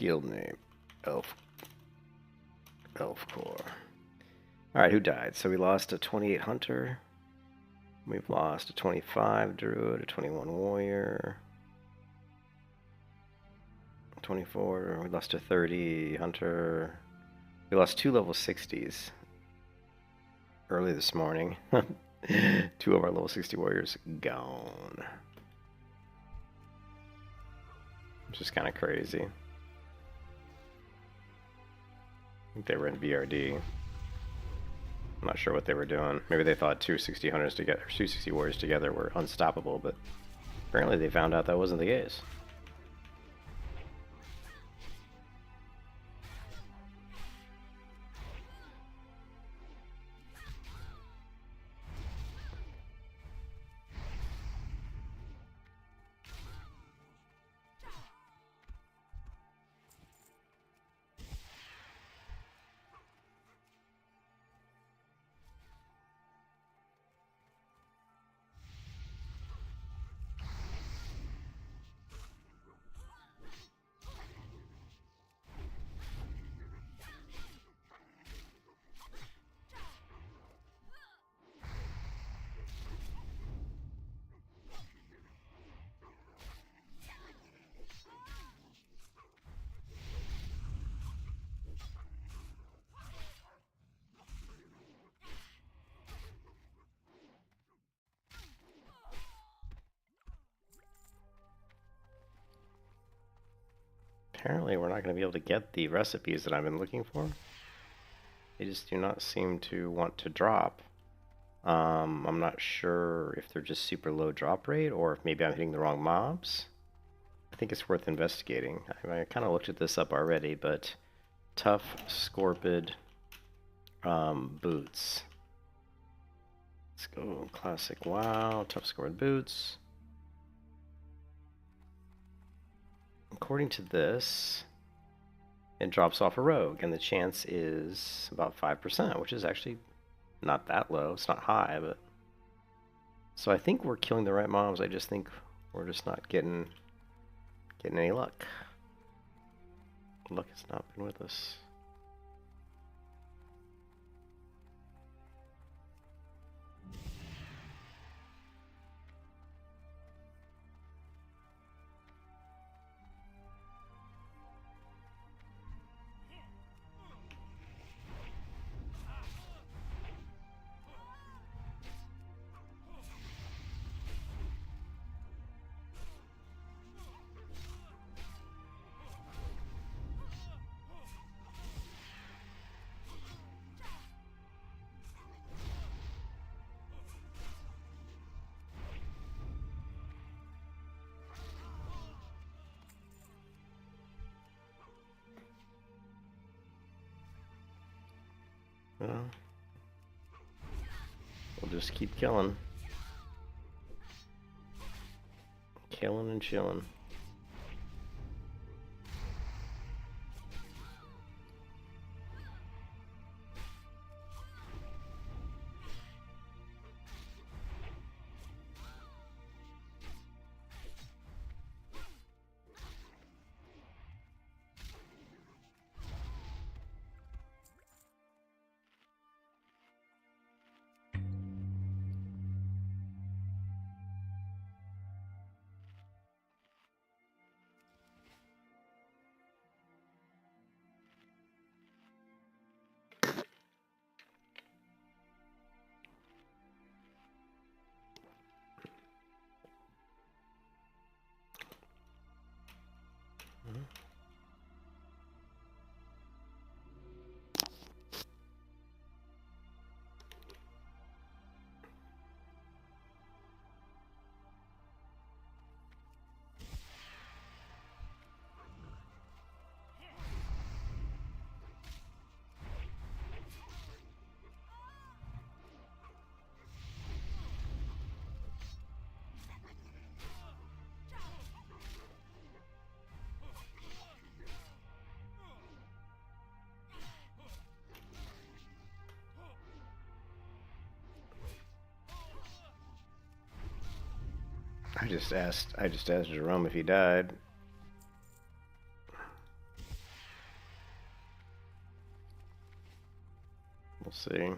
Guild name. Elf Core. Alright, who died? So we lost a 28 Hunter. We've lost a 25 Druid, a 21 Warrior. 24. We lost a 30 Hunter. We lost 2 level 60s early this morning. 2 of our level 60 warriors gone. Which is kind of crazy. I think they were in BRD. I'm not sure what they were doing. Maybe they thought 260 hunters together, 260 warriors together were unstoppable, but apparently they found out that wasn't the case. Apparently we're not going to be able to get the recipes that I've been looking for. They just do not seem to want to drop. I'm not sure if they're just super low drop rate or if maybe I'm hitting the wrong mobs. I think it's worth investigating. I kind of looked at this up already, but tough scorpid boots. Let's go classic WoW, tough scorpid boots. According to this, it drops off a rogue, and the chance is about 5%, which is actually not that low. It's not high, but... So I think we're killing the right mobs. I just think we're just not getting any luck. Luck has not been with us. Well, we'll just keep killing. Killing and chilling. I just asked Jerome if he died. We'll see.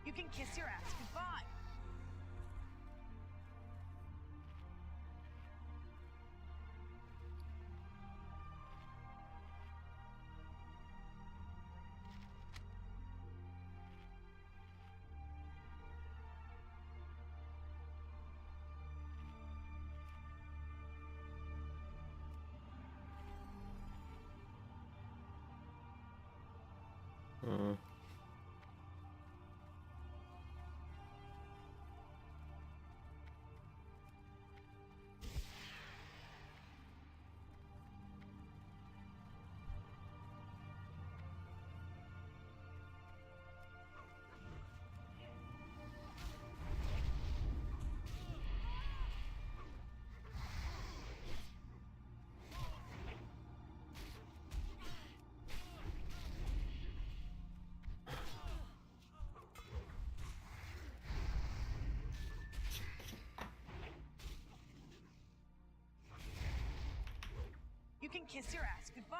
You can kiss your ass goodbye. You can kiss your ass goodbye.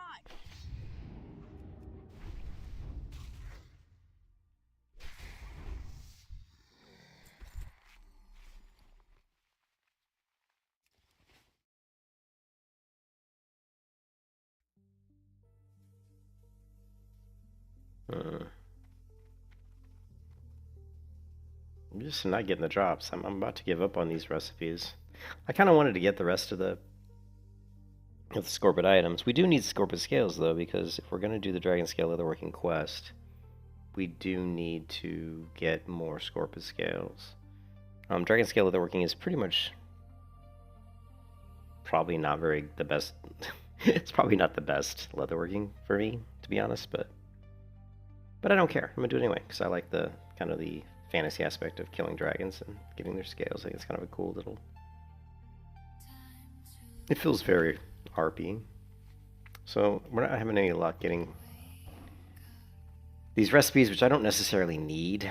I'm just not getting the drops. I'm about to give up on these recipes. I kind of wanted to get the rest of the Scorpid items. We do need Scorpid scales, though, because if we're going to do the Dragon Scale Leatherworking quest, we do need to get more Scorpid scales. Dragon Scale Leatherworking is pretty much probably not the best. It's probably not the best leatherworking for me, to be honest, but I don't care. I'm gonna do it anyway because I like the kind of the fantasy aspect of killing dragons and getting their scales. I think it's kind of a cool little. It feels very RP. So we're not having any luck getting these recipes, which I don't necessarily need.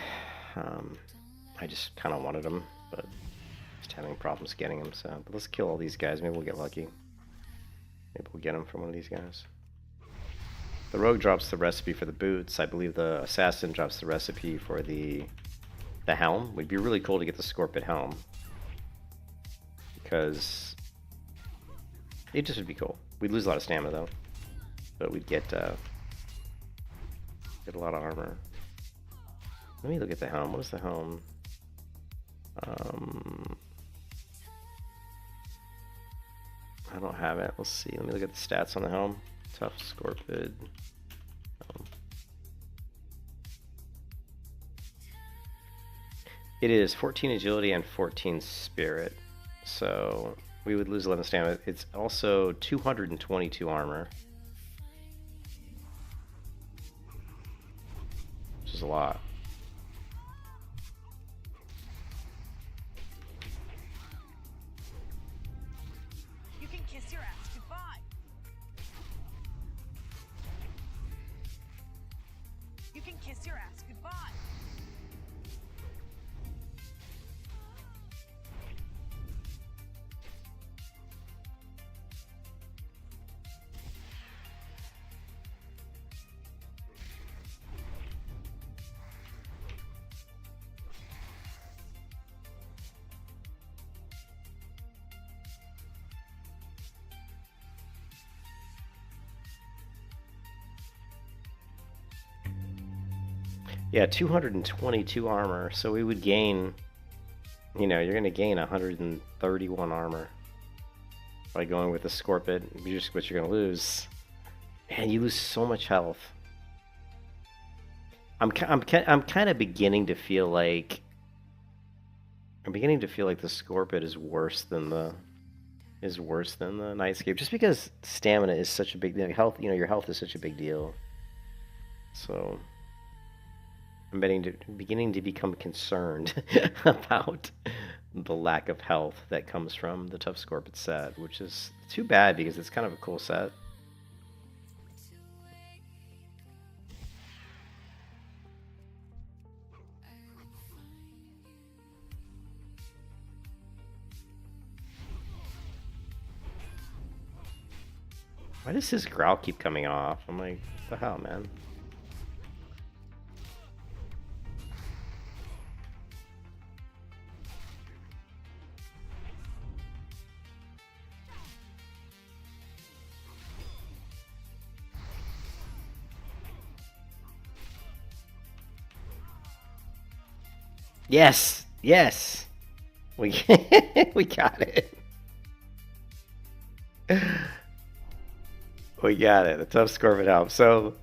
I just kind of wanted them, but just having problems getting them. So, but let's kill all these guys. Maybe we'll get lucky. Maybe we'll get them from one of these guys. The rogue drops the recipe for the boots. I believe the assassin drops the recipe for the helm. Would be really cool to get the Scorpid helm because it just would be cool. We'd lose a lot of stamina though, but we'd get a lot of armor. Let me look at the helm. What is the helm? I don't have it. Let's see. Let me look at the stats on the helm. Tough Scorpid. It is 14 agility and 14 spirit. So we would lose 11 stamina. It's also 222 armor, which is a lot. You can kiss your ass goodbye. You can kiss your ass goodbye. Yeah, 222 armor. So we would gain, you know, you're going to gain 131 armor by going with the Scorpid. What you're going to lose. Man, you lose so much health. I'm kind of beginning to feel like I'm beginning to feel like the Scorpid is worse than the Nightscape, just because stamina is such a big deal. Health, your health is such a big deal. So I'm beginning to become concerned about the lack of health that comes from the Tough Scorpid set, which is too bad because it's kind of a cool set. Why does his growl keep coming off? I'm like, what the hell, man? Yes, yes, we we got it. We got it. The Tough Scorpid help. So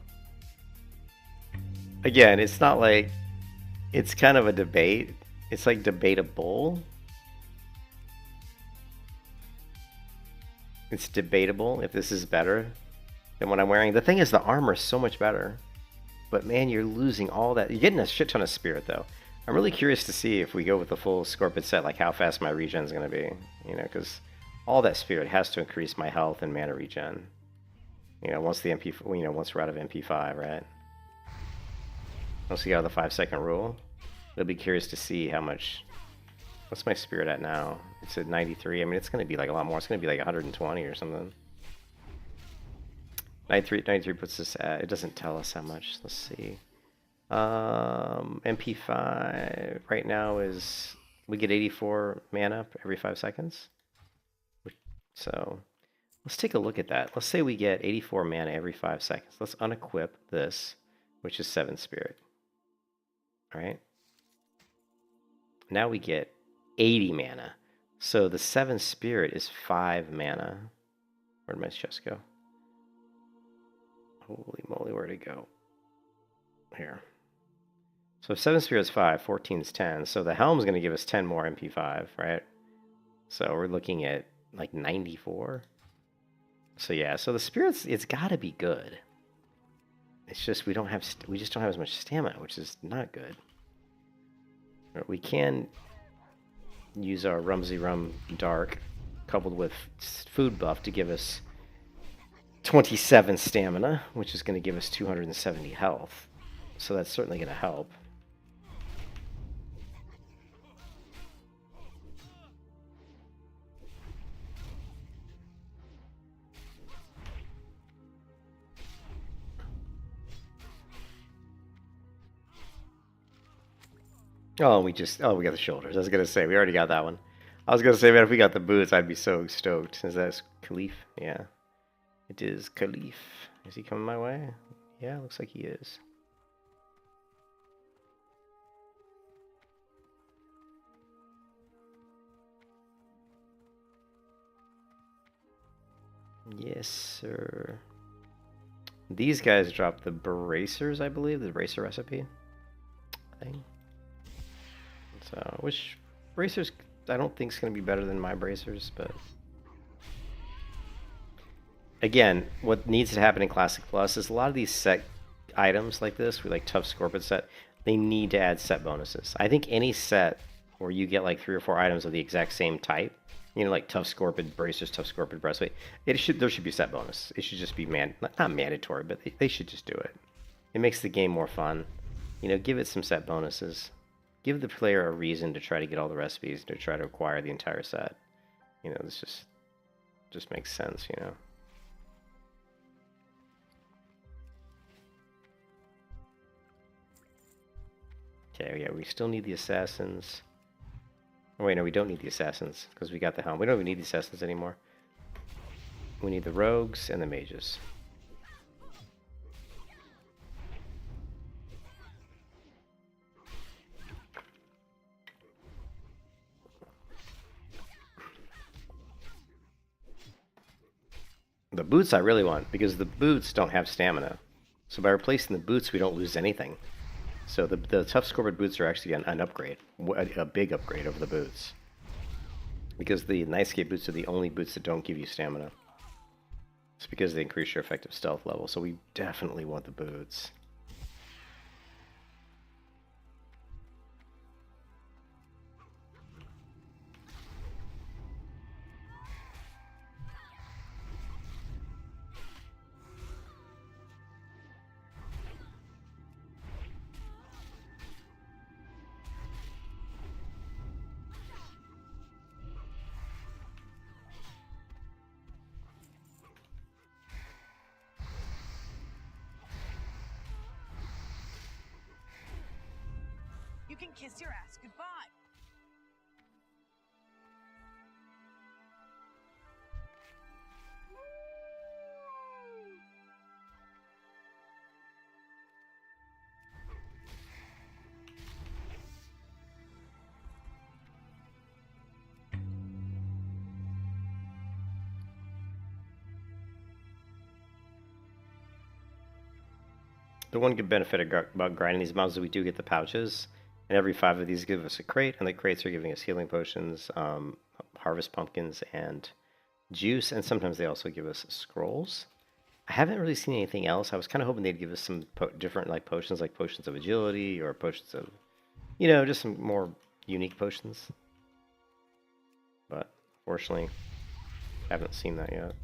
again, it's not like it's kind of a debate. It's like debatable. It's debatable if this is better than what I'm wearing. The thing is, the armor is so much better. But man, you're losing all that. You're getting a shit ton of spirit, though. I'm really curious to see if we go with the full Scorpid set, like how fast my regen is going to be. Because all that spirit has to increase my health and mana regen. Once the MP, once we're out of MP5, right? Once we get out of the 5-second rule, I'll be curious to see how much. What's my spirit at now? It's at 93. I mean, it's going to be like a lot more. It's going to be like 120 or something. 93 puts us at. It doesn't tell us how much. Let's see. MP5 right now is we get 84 mana every 5 seconds. So let's take a look at that. Let's say we get 84 mana every 5 seconds. Let's unequip this, which is 7 spirit. All right. Now we get 80 mana. So the 7 spirit is 5 mana. Where'd my chest go? Holy moly, where'd it go? Here. So if 7 spirit is 5, 14 is 10. So the helm's going to give us 10 more MP5, right? So we're looking at like 94. So yeah, so the spirits, it's got to be good. It's just we just don't have as much stamina, which is not good. We can use our Rumsy Rum Dark coupled with food buff to give us 27 stamina, which is going to give us 270 health. So that's certainly going to help. Oh, we got the shoulders. I was going to say, we already got that one. I was going to say, man, if we got the boots, I'd be so stoked. Is that Khalif? Yeah. It is Khalif. Is he coming my way? Yeah, looks like he is. Yes, sir. These guys dropped the bracers, I believe, the bracer recipe thing. So, which bracers I don't think is going to be better than my bracers, but again, what needs to happen in Classic Plus is a lot of these set items like this, like Tough Scorpid set, they need to add set bonuses. I think any set where you get like 3 or 4 items of the exact same type, like Tough Scorpid bracers, Tough Scorpid breastplate, there should be set bonus. It should just be not mandatory, but they should just do it. It makes the game more fun. Give it some set bonuses. Give the player a reason to try to get all the recipes, to try to acquire the entire set. This just makes sense, Okay, yeah, we still need the assassins. Oh, wait, no, we don't need the assassins, because we got the helm. We don't even need the assassins anymore. We need the rogues and the mages. The boots I really want, because the boots don't have stamina. So by replacing the boots, we don't lose anything. So the tough scoreboard boots are actually an upgrade, a big upgrade over the boots. Because the Nightscape boots are the only boots that don't give you stamina. It's because they increase your effective stealth level, so we definitely want the boots. You can kiss your ass goodbye. The one good benefit about grinding these mobs is we do get the pouches, and every 5 of these give us a crate, and the crates are giving us healing potions, harvest pumpkins, and juice, and sometimes they also give us scrolls. I haven't really seen anything else. I was kind of hoping they'd give us some different potions, like potions of agility or potions of, just some more unique potions. But fortunately, haven't seen that yet.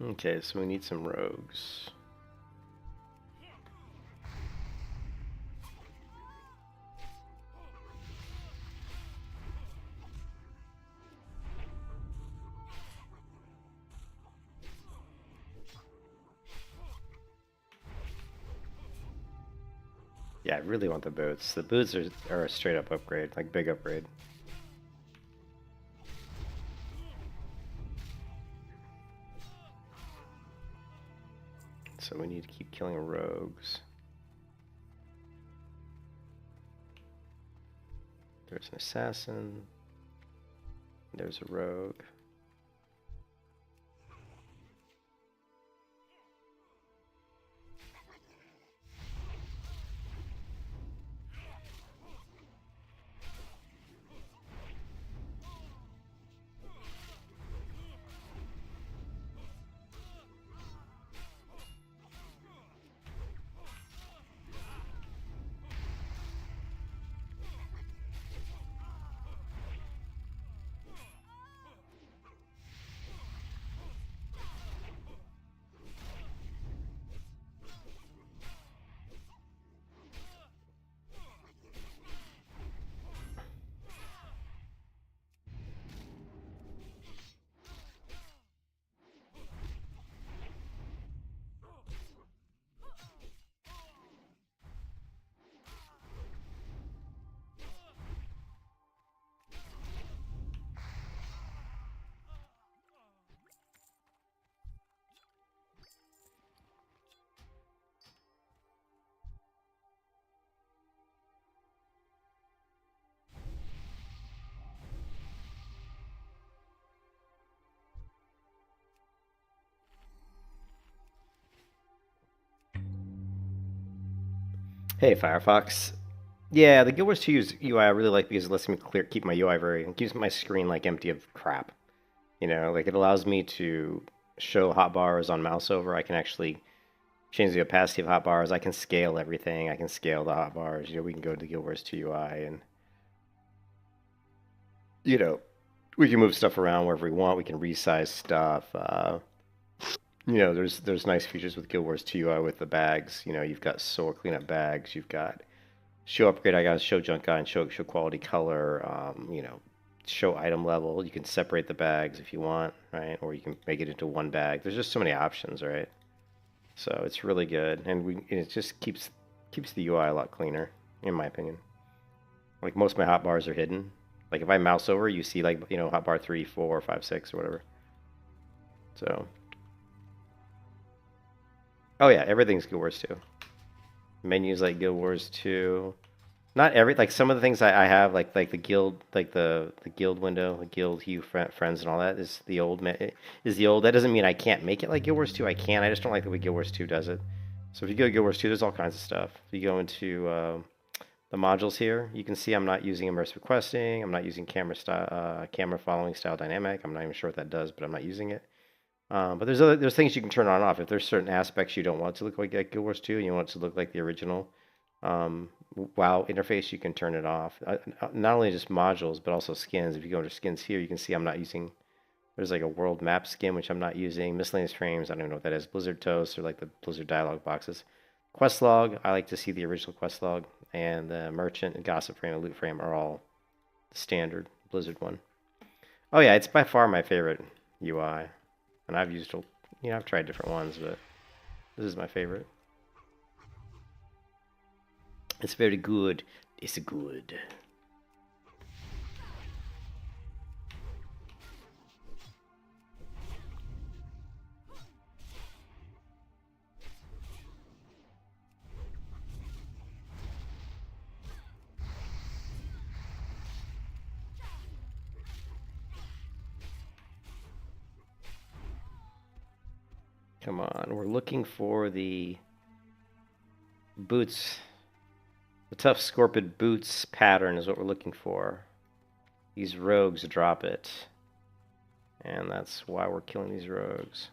Okay, so we need some rogues. Yeah, I really want the boots. The boots are a straight up upgrade, like big upgrade. So we need to keep killing rogues. There's an assassin. There's a rogue. Hey, Firefox. Yeah, the Guild Wars 2 UI I really like because it lets me keep my UI it keeps my screen like empty of crap. Like it allows me to show hotbars on mouse over. I can actually change the opacity of hotbars. I can scale everything. I can scale the hotbars. We can go to the Guild Wars 2 UI and we can move stuff around wherever we want. We can resize stuff. There's nice features with Guild Wars 2 UI with the bags. You've got soul cleanup bags. You've got show upgrade. I got show junk guy and show quality color. show item level. You can separate the bags if you want, right? Or you can make it into one bag. There's just so many options, right? So it's really good, and it just keeps the UI a lot cleaner, in my opinion. Like most of my hotbars are hidden. Like if I mouse over, you see like hotbar 3, 4, 5, 6, or whatever. So, oh yeah, everything's Guild Wars 2. Menus like Guild Wars 2. Not every like some of the things I have like the guild the guild window, the guild hue friends and all that is the old. That doesn't mean I can't make it like Guild Wars 2. I can. I just don't like the way Guild Wars 2 does it. So if you go to Guild Wars 2, there's all kinds of stuff. If you go into the modules here, you can see I'm not using immersive questing. I'm not using camera following style dynamic. I'm not even sure what that does, but I'm not using it. But there's things you can turn on and off. If there's certain aspects you don't want to look like Guild Wars 2 and you want it to look like the original WoW interface, you can turn it off. Not only just modules, but also skins. If you go into skins here, you can see I'm not using. There's like a world map skin, which I'm not using. Miscellaneous frames, I don't even know what that is. Blizzard Toast, or like the Blizzard dialogue boxes. Quest log, I like to see the original quest log. And the merchant and gossip frame and loot frame are all the standard Blizzard one. Oh yeah, it's by far my favorite UI. And I've used, I've tried different ones, but this is my favorite. It's very good. It's good. Come on, we're looking for the boots. The tough scorpion boots pattern is what we're looking for. These rogues drop it. And that's why we're killing these rogues.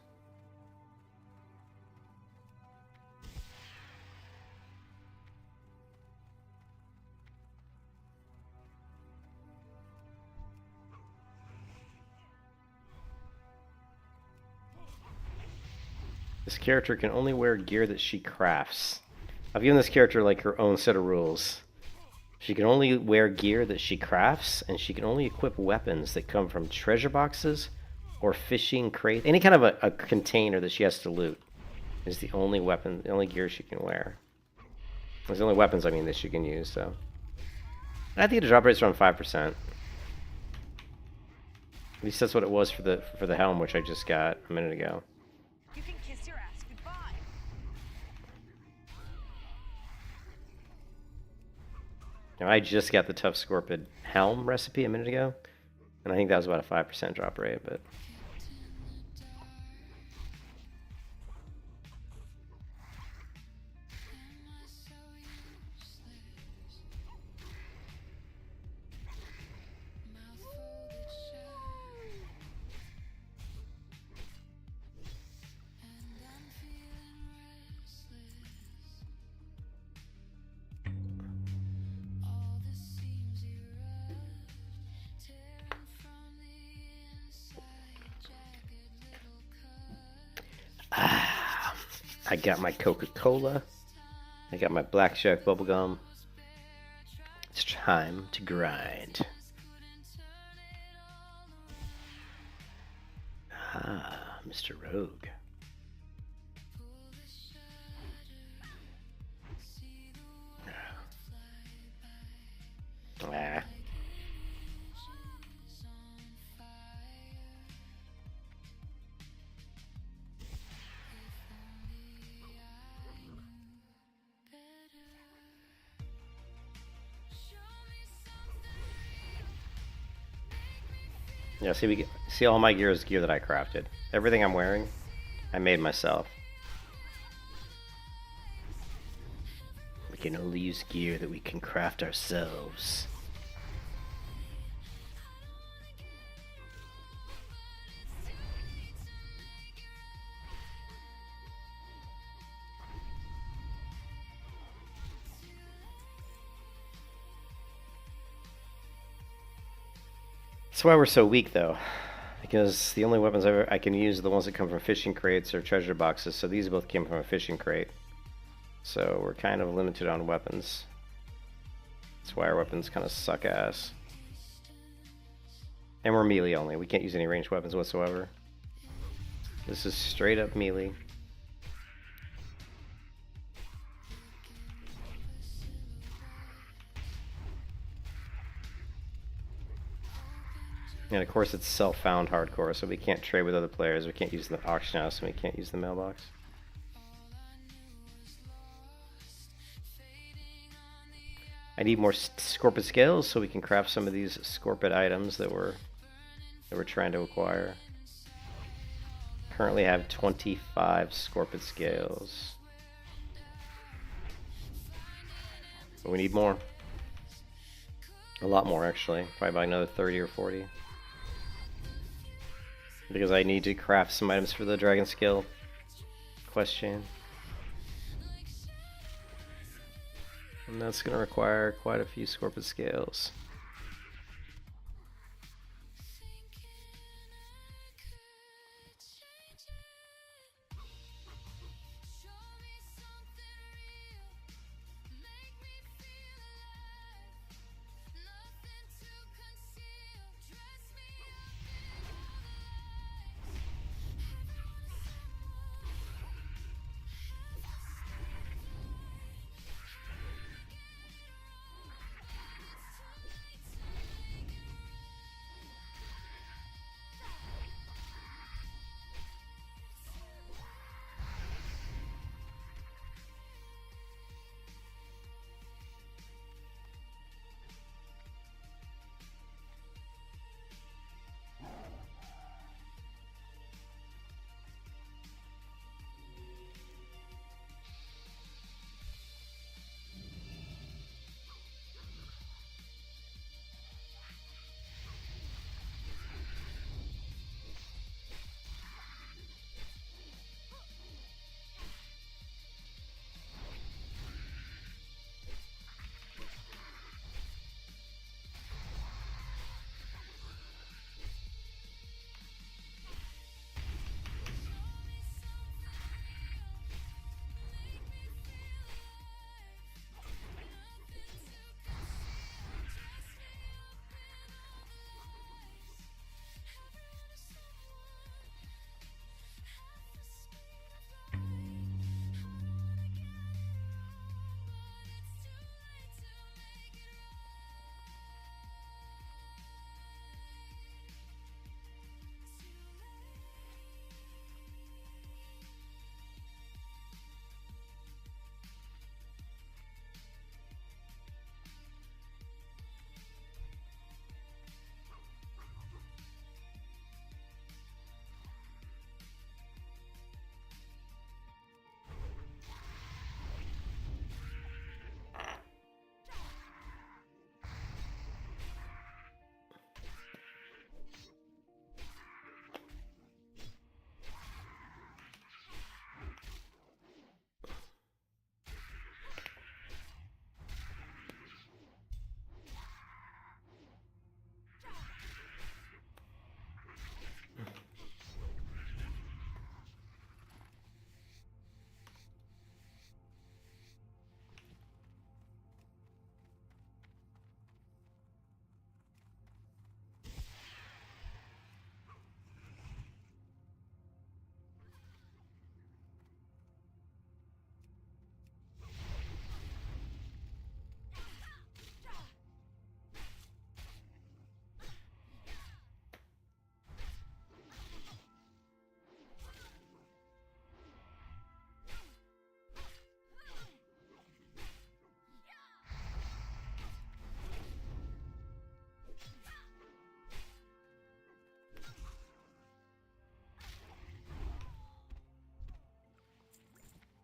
This character can only wear gear that she crafts. I've given this character like her own set of rules. She can only wear gear that she crafts, and she can only equip weapons that come from treasure boxes or fishing crates. Any kind of a container that she has to loot is the only weapon, the only gear she can wear. It's the only weapons, I mean, that she can use, so. I think the drop rate's around 5%. At least that's what it was for the helm, which I just got a minute ago. You can kiss your ass goodbye. Now, I just got the Tough Scorpion helm recipe a minute ago, and I think that was about a 5% drop rate, but... I got my Coca-Cola. I got my Blackjack bubblegum. It's time to grind. Ah, Mr. Rogue. Ah. Yeah, see all my gear is gear that I crafted. Everything I'm wearing, I made myself. We can only use gear that we can craft ourselves. That's why we're so weak, though, because the only weapons I can use are the ones that come from fishing crates or treasure boxes, so these both came from a fishing crate. So we're kind of limited on weapons. That's why our weapons kind of suck ass. And we're melee only. We can't use any ranged weapons whatsoever. This is straight up melee. And of course it's self-found hardcore, so we can't trade with other players, we can't use the auction house, and we can't use the mailbox. I need more Scorpid scales so we can craft some of these Scorpid items that we're trying to acquire. Currently have 25 Scorpid scales. But we need more. A lot more actually, probably about another 30 or 40. Because I need to craft some items for the Dragon Skill quest chain. And that's going to require quite a few Scorpid scales.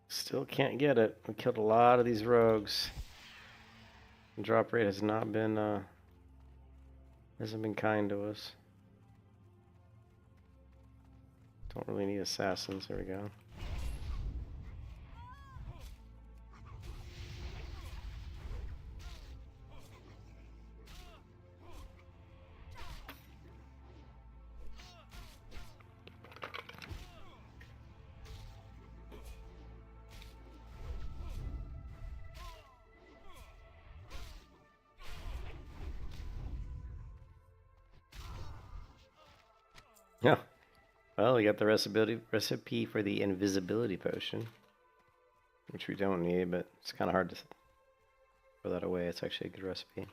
Still can't get it. We killed a lot of these rogues. The drop rate has not been, hasn't been kind to us. Don't really need assassins. There we go. Yeah. Well, we got the recipe for the invisibility potion, which we don't need, but it's kind of hard to throw that away. It's actually a good recipe.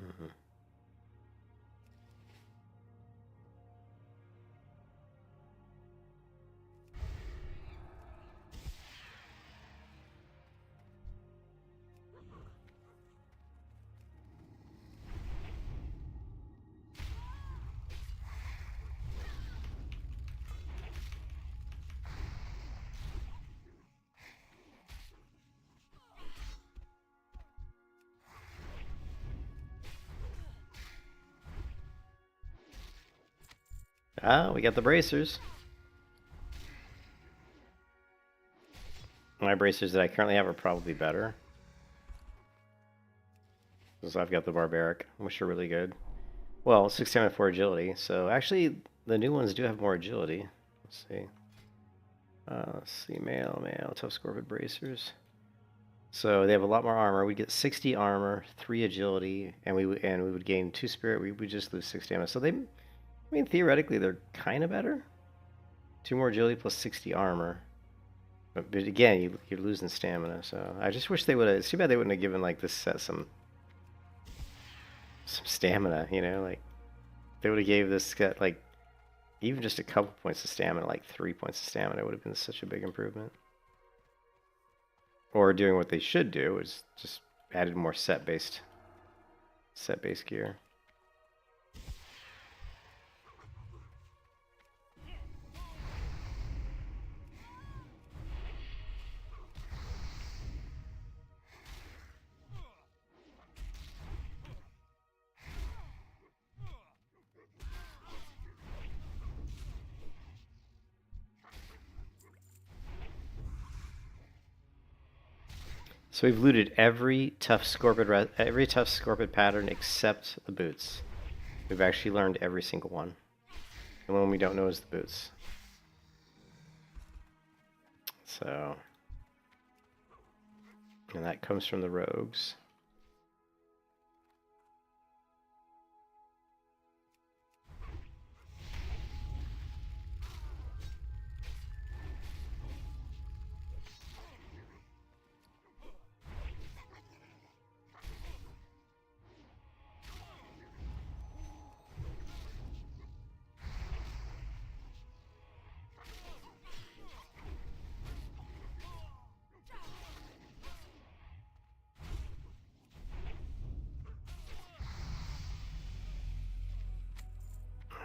Mm-hmm. Ah, we got the bracers. My bracers that I currently have are probably better. Because I've got the barbaric, which are really good. Well, 6 stamina, 4 agility. So actually, the new ones do have more agility. Let's see. Let's see, male, tough scorpion bracers. So they have a lot more armor. We get 60 armor, 3 agility, and we would gain 2 spirit. We would just lose 6 stamina. So they, I mean, theoretically, they're kind of better. 2 more agility plus 60 armor. But again, you're losing stamina. So I just wish they would have. It's too bad they wouldn't have given like this set some stamina. You know, like they would have gave this set like even just a couple points of stamina, like 3 points of stamina, would have been such a big improvement. Or doing what they should do is just added more set-based gear. So we've looted every tough scorpion pattern except the boots. We've actually learned every single one. The one we don't know is the boots. So, and that comes from the rogues.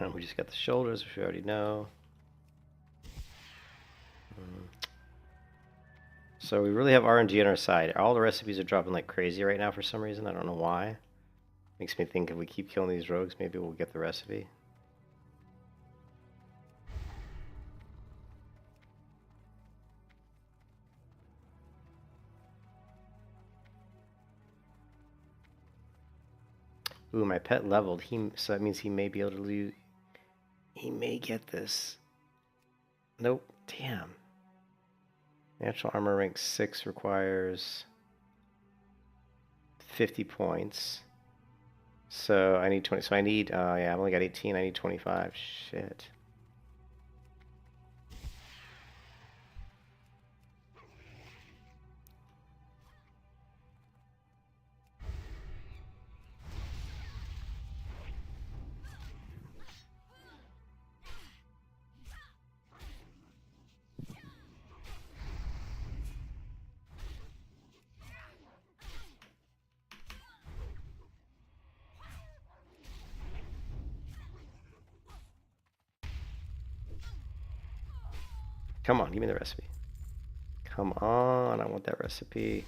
And we just got the shoulders, which we already know. So we really have RNG on our side. All the recipes are dropping like crazy right now for some reason. I don't know why. Makes me think if we keep killing these rogues, maybe we'll get the recipe. Ooh, my pet leveled. So that means he may be able to lose. He may get this. Nope. Damn. Natural armor rank 6 requires 50 points. So I need 20. So I need, yeah, I've only got 18. I need 25. Shit. Come on, give me the recipe. Come on, I want that recipe.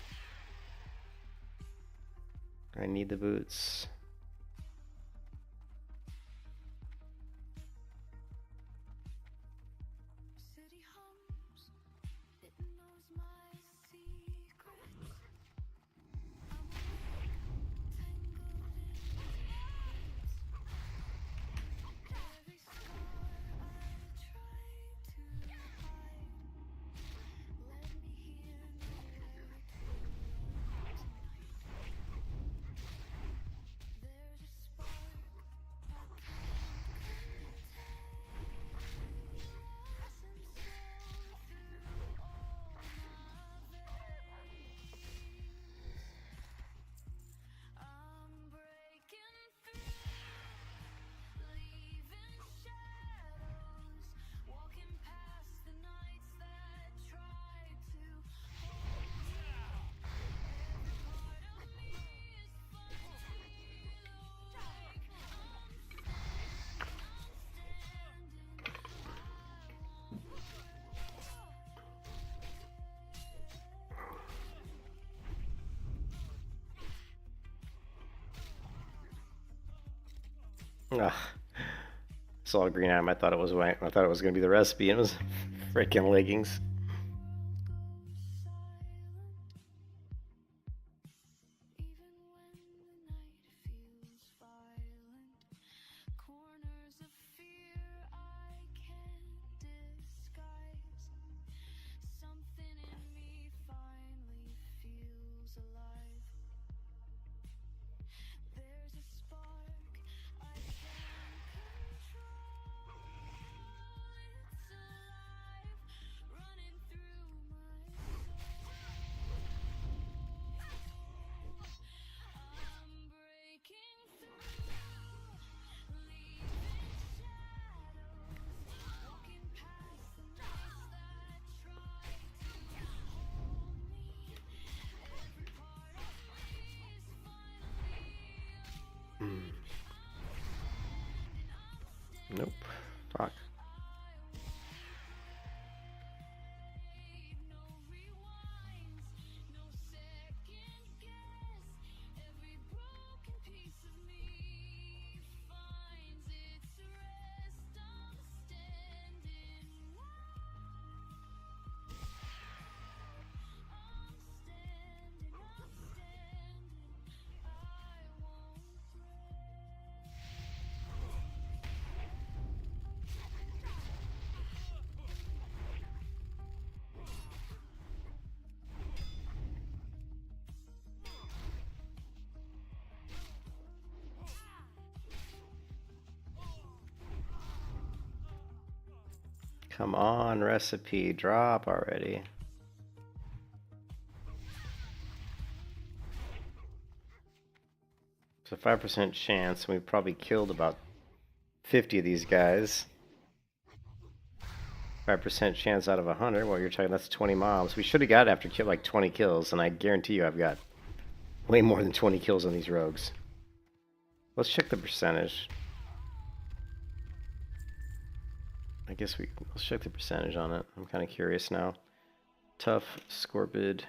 I need the boots. Ugh. Saw a green item. I thought it was white. I thought it was going to be the recipe, and it was freaking leggings. Nope. Fuck. Come on, recipe, drop already. It's a 5% chance, and we probably killed about 50 of these guys. 5% chance out of 100. Well, you're talking, that's 20 mobs. We should have got after like 20 kills, and I guarantee you I've got way more than 20 kills on these rogues. Let's check the percentage. I guess let's check the percentage on it. I'm kind of curious now. Tough, Scorpid,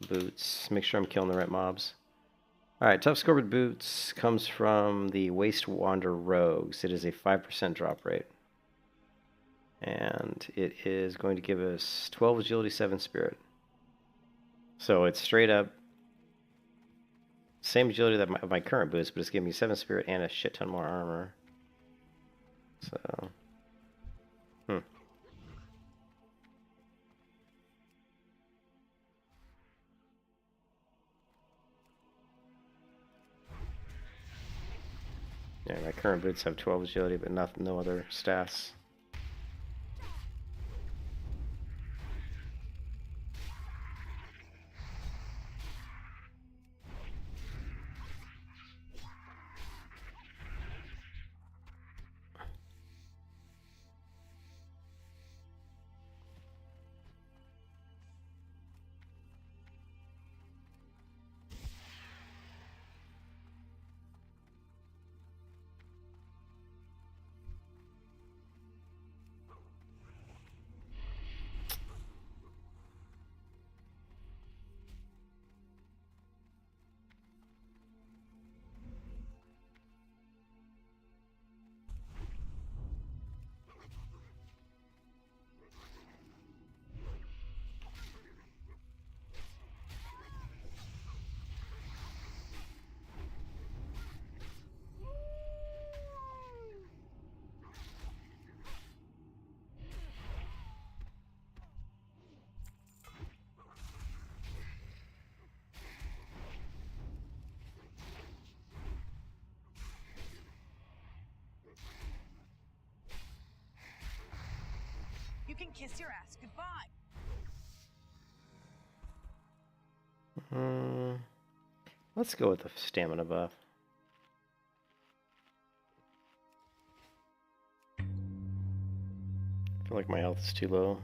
Boots. Make sure I'm killing the right mobs. Alright, Tough Scorpid Boots comes from the Waste Wander Rogues. It is a 5% drop rate. And it is going to give us 12 Agility, 7 Spirit. So it's straight up same agility that my current boots, but it's giving me 7 Spirit and a shit ton more armor. So... Yeah, my current boots have 12 agility, but no other stats. You can kiss your ass goodbye. Let's go with the stamina buff. I feel like my health is too low.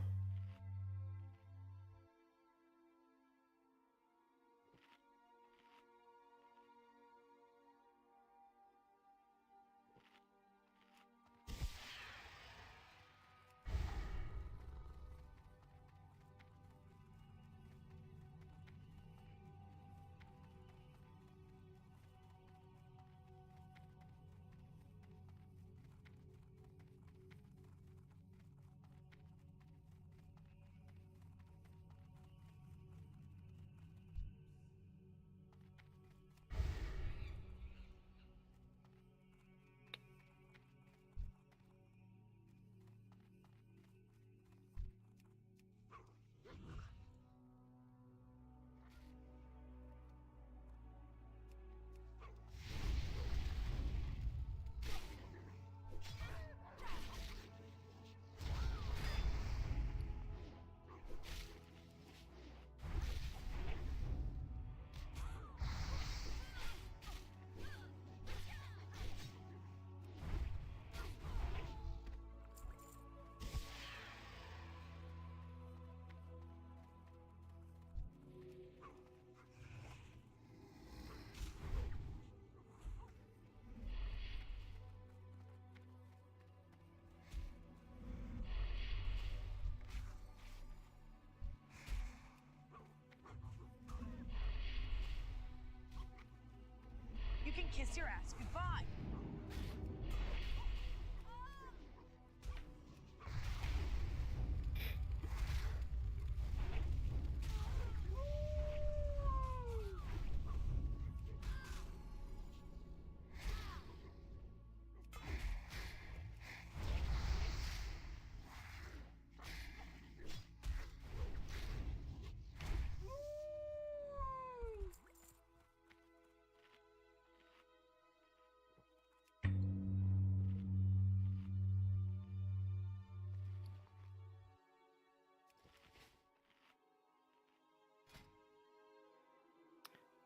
You can kiss your ass goodbye.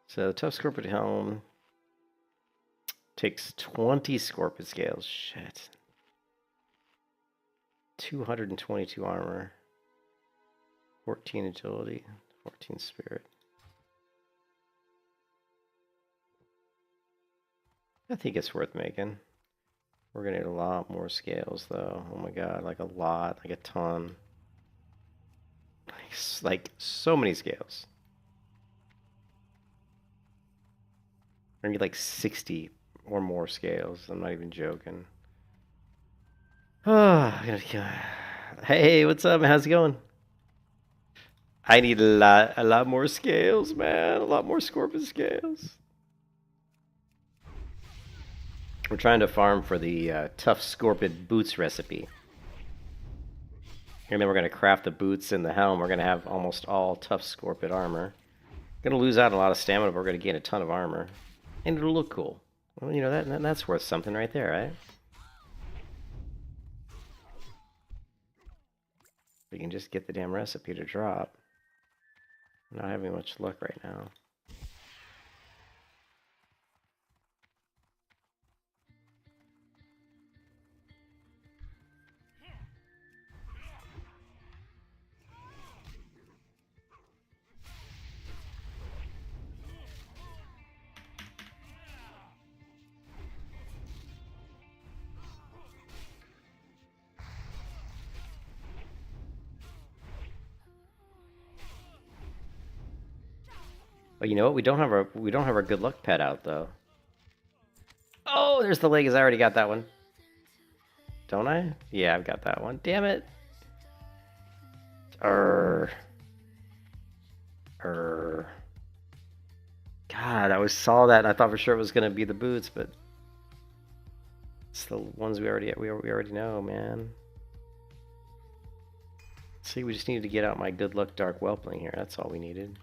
So tough scorpion helm takes 20 scorpion scales. Shit. 222 armor. 14 agility. 14 spirit. I think it's worth making. We're gonna need a lot more scales though. Oh my god, like a lot, like a ton. Like so many scales. I need like 60 or more scales. I'm not even joking. Hey, what's up? How's it going? I need a lot more scales, man. A lot more scorpion scales. We're trying to farm for the tough scorpion boots recipe. And then we're going to craft the boots and the helm. We're going to have almost all tough scorpion armor. Going to lose out a lot of stamina, but we're going to gain a ton of armor. And it'll look cool. Well, you know, that's worth something right there, right? We can just get the damn recipe to drop. I'm not having much luck right now. But you know what? We don't have our good luck pet out though. Oh, there's the leg. I already got that one. Don't I? Yeah, I've got that one. Damn it. God, I saw that and I thought for sure it was gonna be the boots, but it's the ones we already know, man. See, we just needed to get out my good luck dark whelpling here. That's all we needed.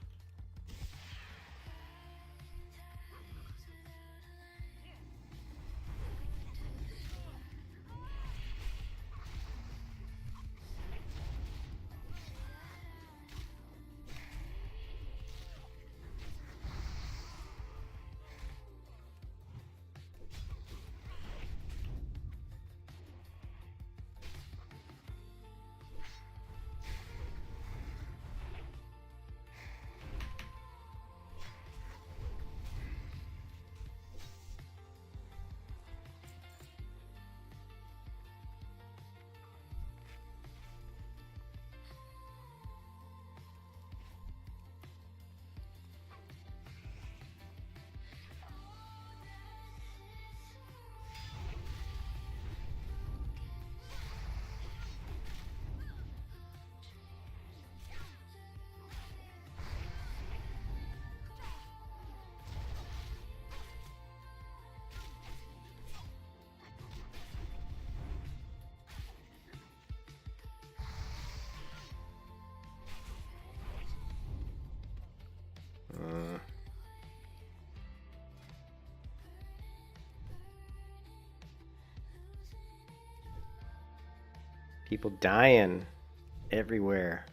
People dying everywhere.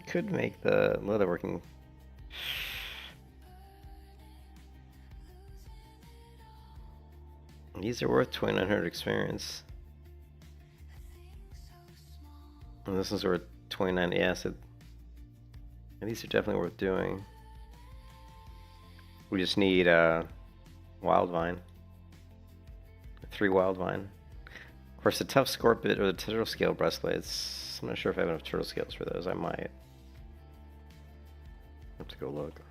Could make the leatherworking. These are worth 2,900 experience. And this is worth 29. Yeah, so these are definitely worth doing. We just need wild vine. 3 wild vine. Of course, the tough scorpion or the turtle scale breastplates. I'm not sure if I have enough turtle scales for those. I might. Have to go look.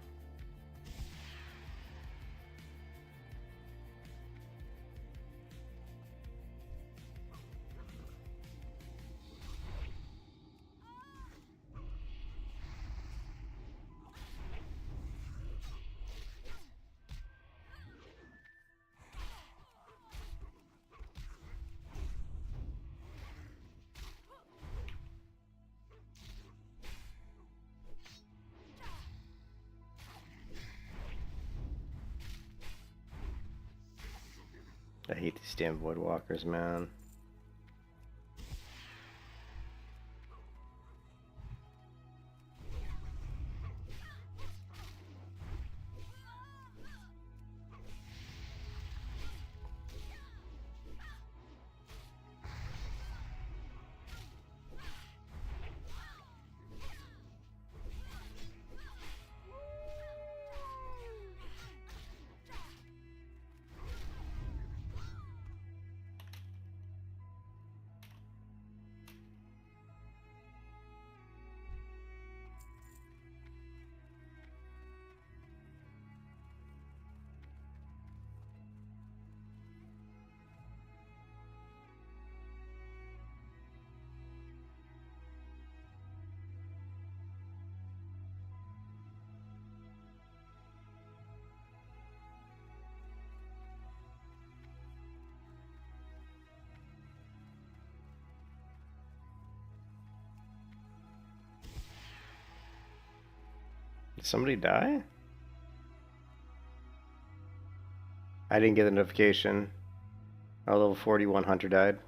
I hate these damn voidwalkers, man. Did somebody die? I didn't get the notification. Our level 41 hunter died.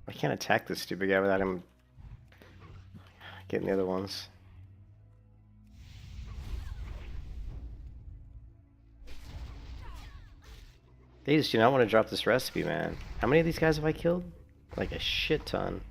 I can't attack this stupid guy without him getting the other ones. They just do not want to drop this recipe, man. How many of these guys have I killed? Like a shit ton.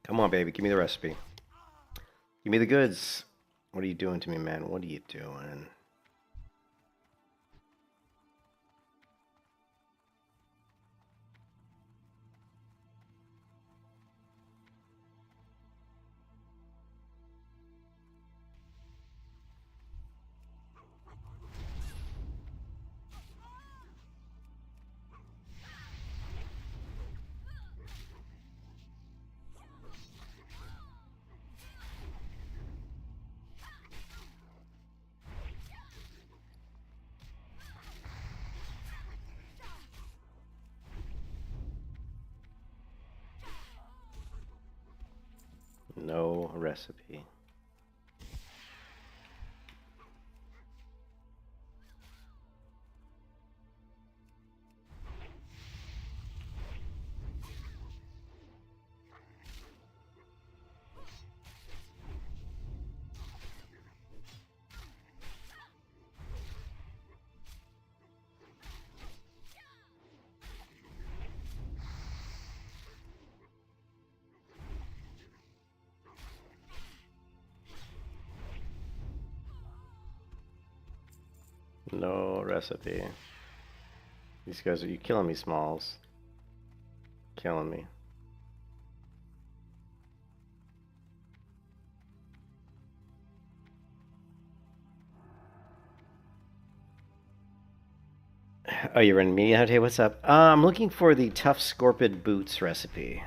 Come on, baby. Give me the recipe. Give me the goods. What are you doing to me, man? What are you doing? recipe. No recipe. These guys are you killing me, Smalls. Killing me. Oh, you're running me? Hey, what's up? I'm looking for the Tough Scorpid Boots recipe.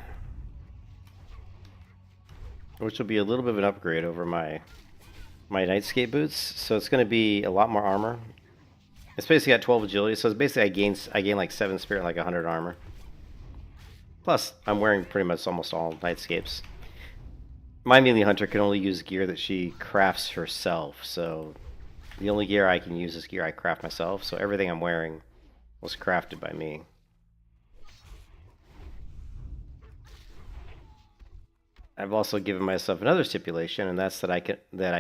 Which will be a little bit of an upgrade over my Nightscape boots. So it's going to be a lot more armor. It's basically got 12 agility, so it's basically I gain like 7 spirit and like 100 armor. Plus, I'm wearing pretty much almost all Nightscapes. My melee hunter can only use gear that she crafts herself, so the only gear I can use is gear I craft myself, so everything I'm wearing was crafted by me. I've also given myself another stipulation, and that's that I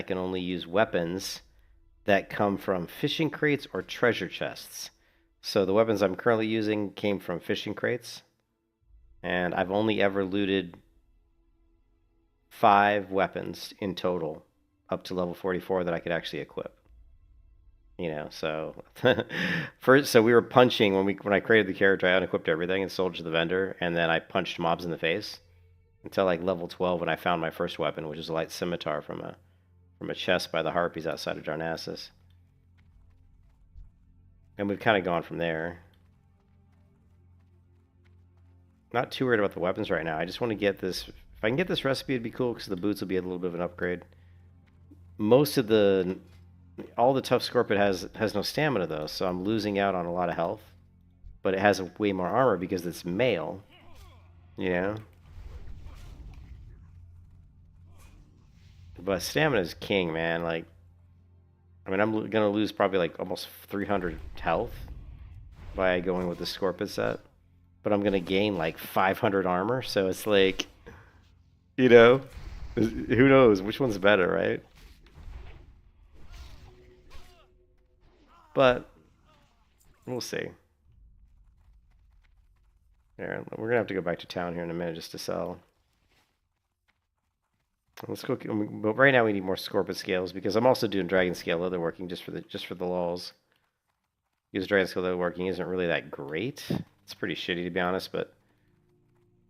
can only use weapons that come from fishing crates or treasure chests. So the weapons I'm currently using came from fishing crates, and I've only ever looted 5 weapons in total up to level 44 that I could actually equip. You know, so so we were punching when I created the character. I unequipped everything and sold it to the vendor, and then I punched mobs in the face until like level 12 when I found my first weapon, which is a light scimitar from a chest by the harpies outside of Darnassus. And we've kind of gone from there. Not too worried about the weapons right now. I just want to get this. If I can get this recipe, it'd be cool because the boots will be a little bit of an upgrade. All the Tough Scorpid has no stamina though, so I'm losing out on a lot of health. But it has way more armor because it's male. You know? But stamina is king, man. Like, I mean, I'm gonna lose probably like almost 300 health by going with the Scorpid set, but I'm gonna gain like 500 armor. So it's like, you know, who knows which one's better, right? But we'll see. There, we're gonna have to go back to town here in a minute just to sell. Let's go. But right now we need more Scorpid scales because I'm also doing Dragon Scale leatherworking just for the lulz. Because Dragon Scale leatherworking isn't really that great. It's pretty shitty to be honest, but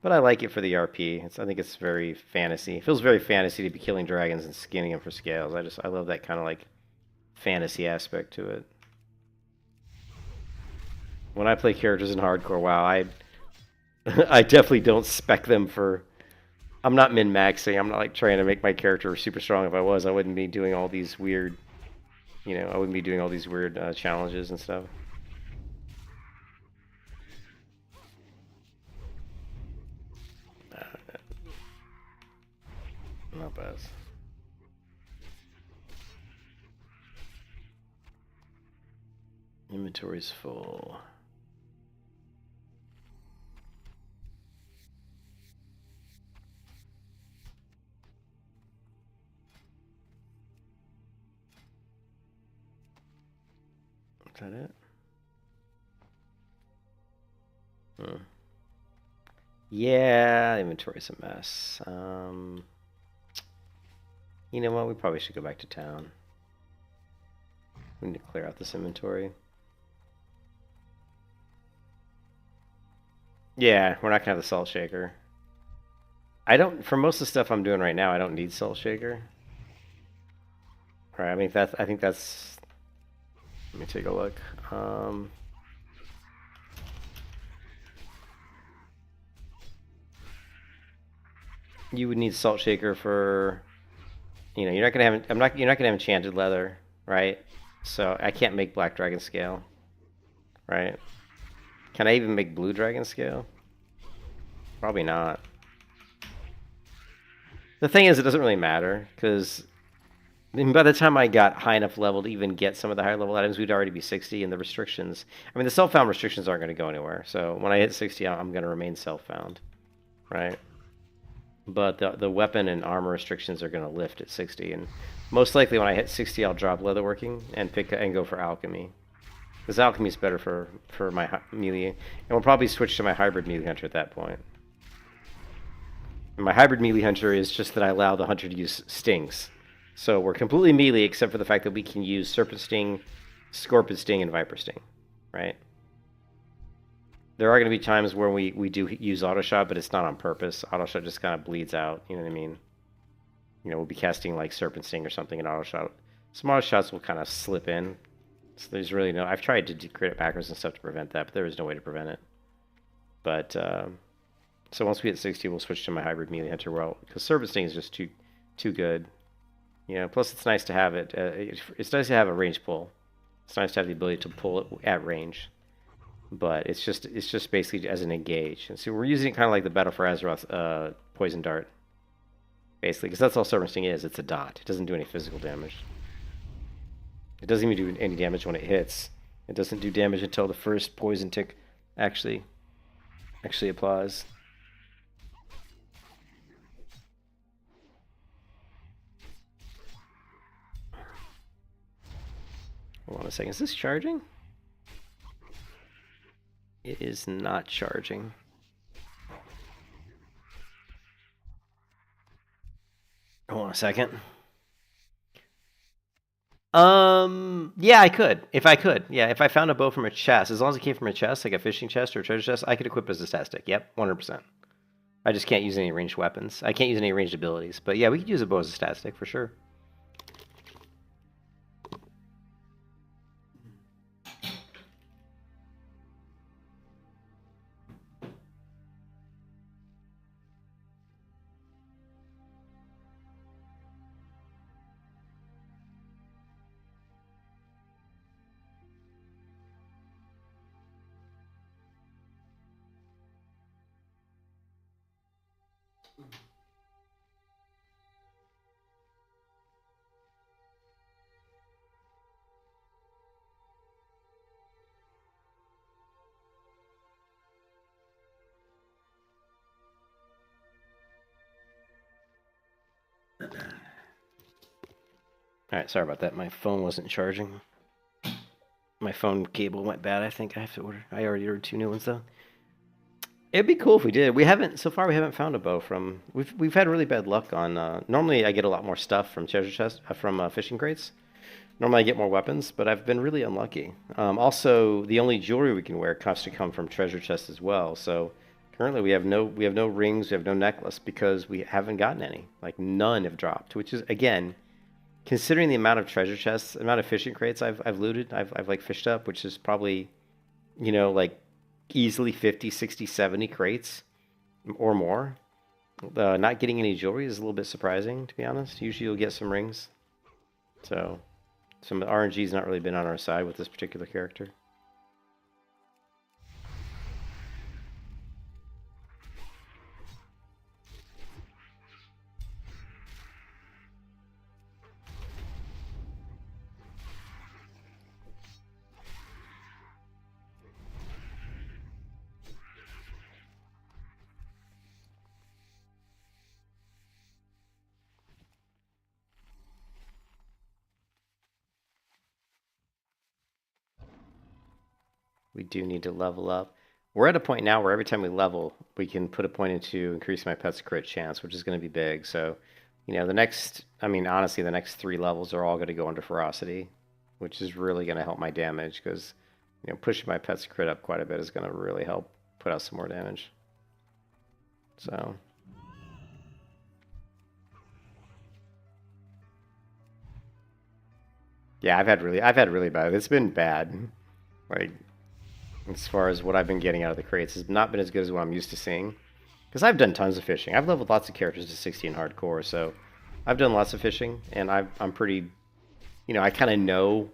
I like it for the RP. I think it's very fantasy. It feels very fantasy to be killing dragons and skinning them for scales. I love that kind of like fantasy aspect to it. When I play characters in hardcore WoW, I definitely don't spec them for. I'm not min-maxing. I'm not like trying to make my character super strong. If I was, I wouldn't be doing all these weird, I wouldn't be doing all these weird challenges and stuff. Not bad. Inventory's full. Is that it? Yeah, inventory's a mess. You know what? We probably should go back to town. We need to clear out this inventory. Yeah, we're not gonna have the salt shaker. For most of the stuff I'm doing right now, I don't need salt shaker. Right, I think that's, let me take a look. You would need salt shaker for, you're not gonna have, you're not gonna have enchanted leather, right? So I can't make black dragon scale, right? Can I even make blue dragon scale? Probably not. The thing is, it doesn't really matter, because by the time I got high enough level to even get some of the higher level items, we'd already be 60, and the restrictions... I mean, the self-found restrictions aren't going to go anywhere, so when I hit 60, I'm going to remain self-found, right? But the weapon and armor restrictions are going to lift at 60, and most likely when I hit 60, I'll drop leatherworking and go for alchemy. Because alchemy is better for my melee, and we'll probably switch to my hybrid melee hunter at that point. And my hybrid melee hunter is just that I allow the hunter to use stings. So we're completely melee except for the fact that we can use serpent sting, scorpion sting, and viper sting, right? There are going to be times where we do use auto shot, but it's not on purpose. Auto shot just kind of bleeds out, you know what I mean? You know, we'll be casting like serpent sting or something in auto shot. Some auto shots will kind of slip in. So there's really no... I've tried to crit it backwards and stuff to prevent that, but there is no way to prevent it. But, so once we hit 60, we'll switch to my hybrid melee hunter, well, because serpent sting is just too good. You know, plus it's nice to have it. It's nice to have a range pull. It's nice to have the ability to pull it at range. But it's just basically as an engage. And so we're using it kind of like the Battle for Azeroth poison dart, basically, because that's all serpent sting is. It's a dot. It doesn't do any physical damage. It doesn't even do any damage when it hits. It doesn't do damage until the first poison tick actually applies. Hold on a second. Is this charging? It is not charging. Hold on a second. Yeah, I could. If I could. Yeah, if I found a bow from a chest, as long as it came from a chest, like a fishing chest or a treasure chest, I could equip as a stat stick. Yep, 100%. I just can't use any ranged weapons. I can't use any ranged abilities. But yeah, we could use a bow as a stat stick for sure. Alright, sorry about that. My phone wasn't charging. My phone cable went bad, I think. I have to order. I already ordered 2 new ones, though. It'd be cool if we did. So far we haven't found a bow from... We've had really bad luck on... normally I get a lot more stuff from treasure chests, from fishing crates. Normally I get more weapons, but I've been really unlucky. Also, the only jewelry we can wear has to come from treasure chests as well, so... Currently, we have no rings, we have no necklace, because we haven't gotten any. Like, none have dropped, which is, again, considering the amount of treasure chests, the amount of fishing crates I've looted, I've like fished up, which is probably, you know, like easily 50, 60, 70 crates or more. Not getting any jewelry is a little bit surprising, to be honest. Usually you'll get some rings. So, some RNG's not really been on our side with this particular character. We do need to level up. We're at a point now where every time we level, we can put a point into increase my pet's crit chance, which is going to be big. So, you know, honestly, the next 3 levels are all going to go under ferocity, which is really going to help my damage because, you know, pushing my pet's crit up quite a bit is going to really help put out some more damage. So... yeah, I've had really bad. It's been bad. Like, as far as what I've been getting out of the crates has not been as good as what I'm used to seeing. Because I've done tons of fishing. I've leveled lots of characters to 60 in hardcore, so I've done lots of fishing, and I'm pretty, you know, I kind of know,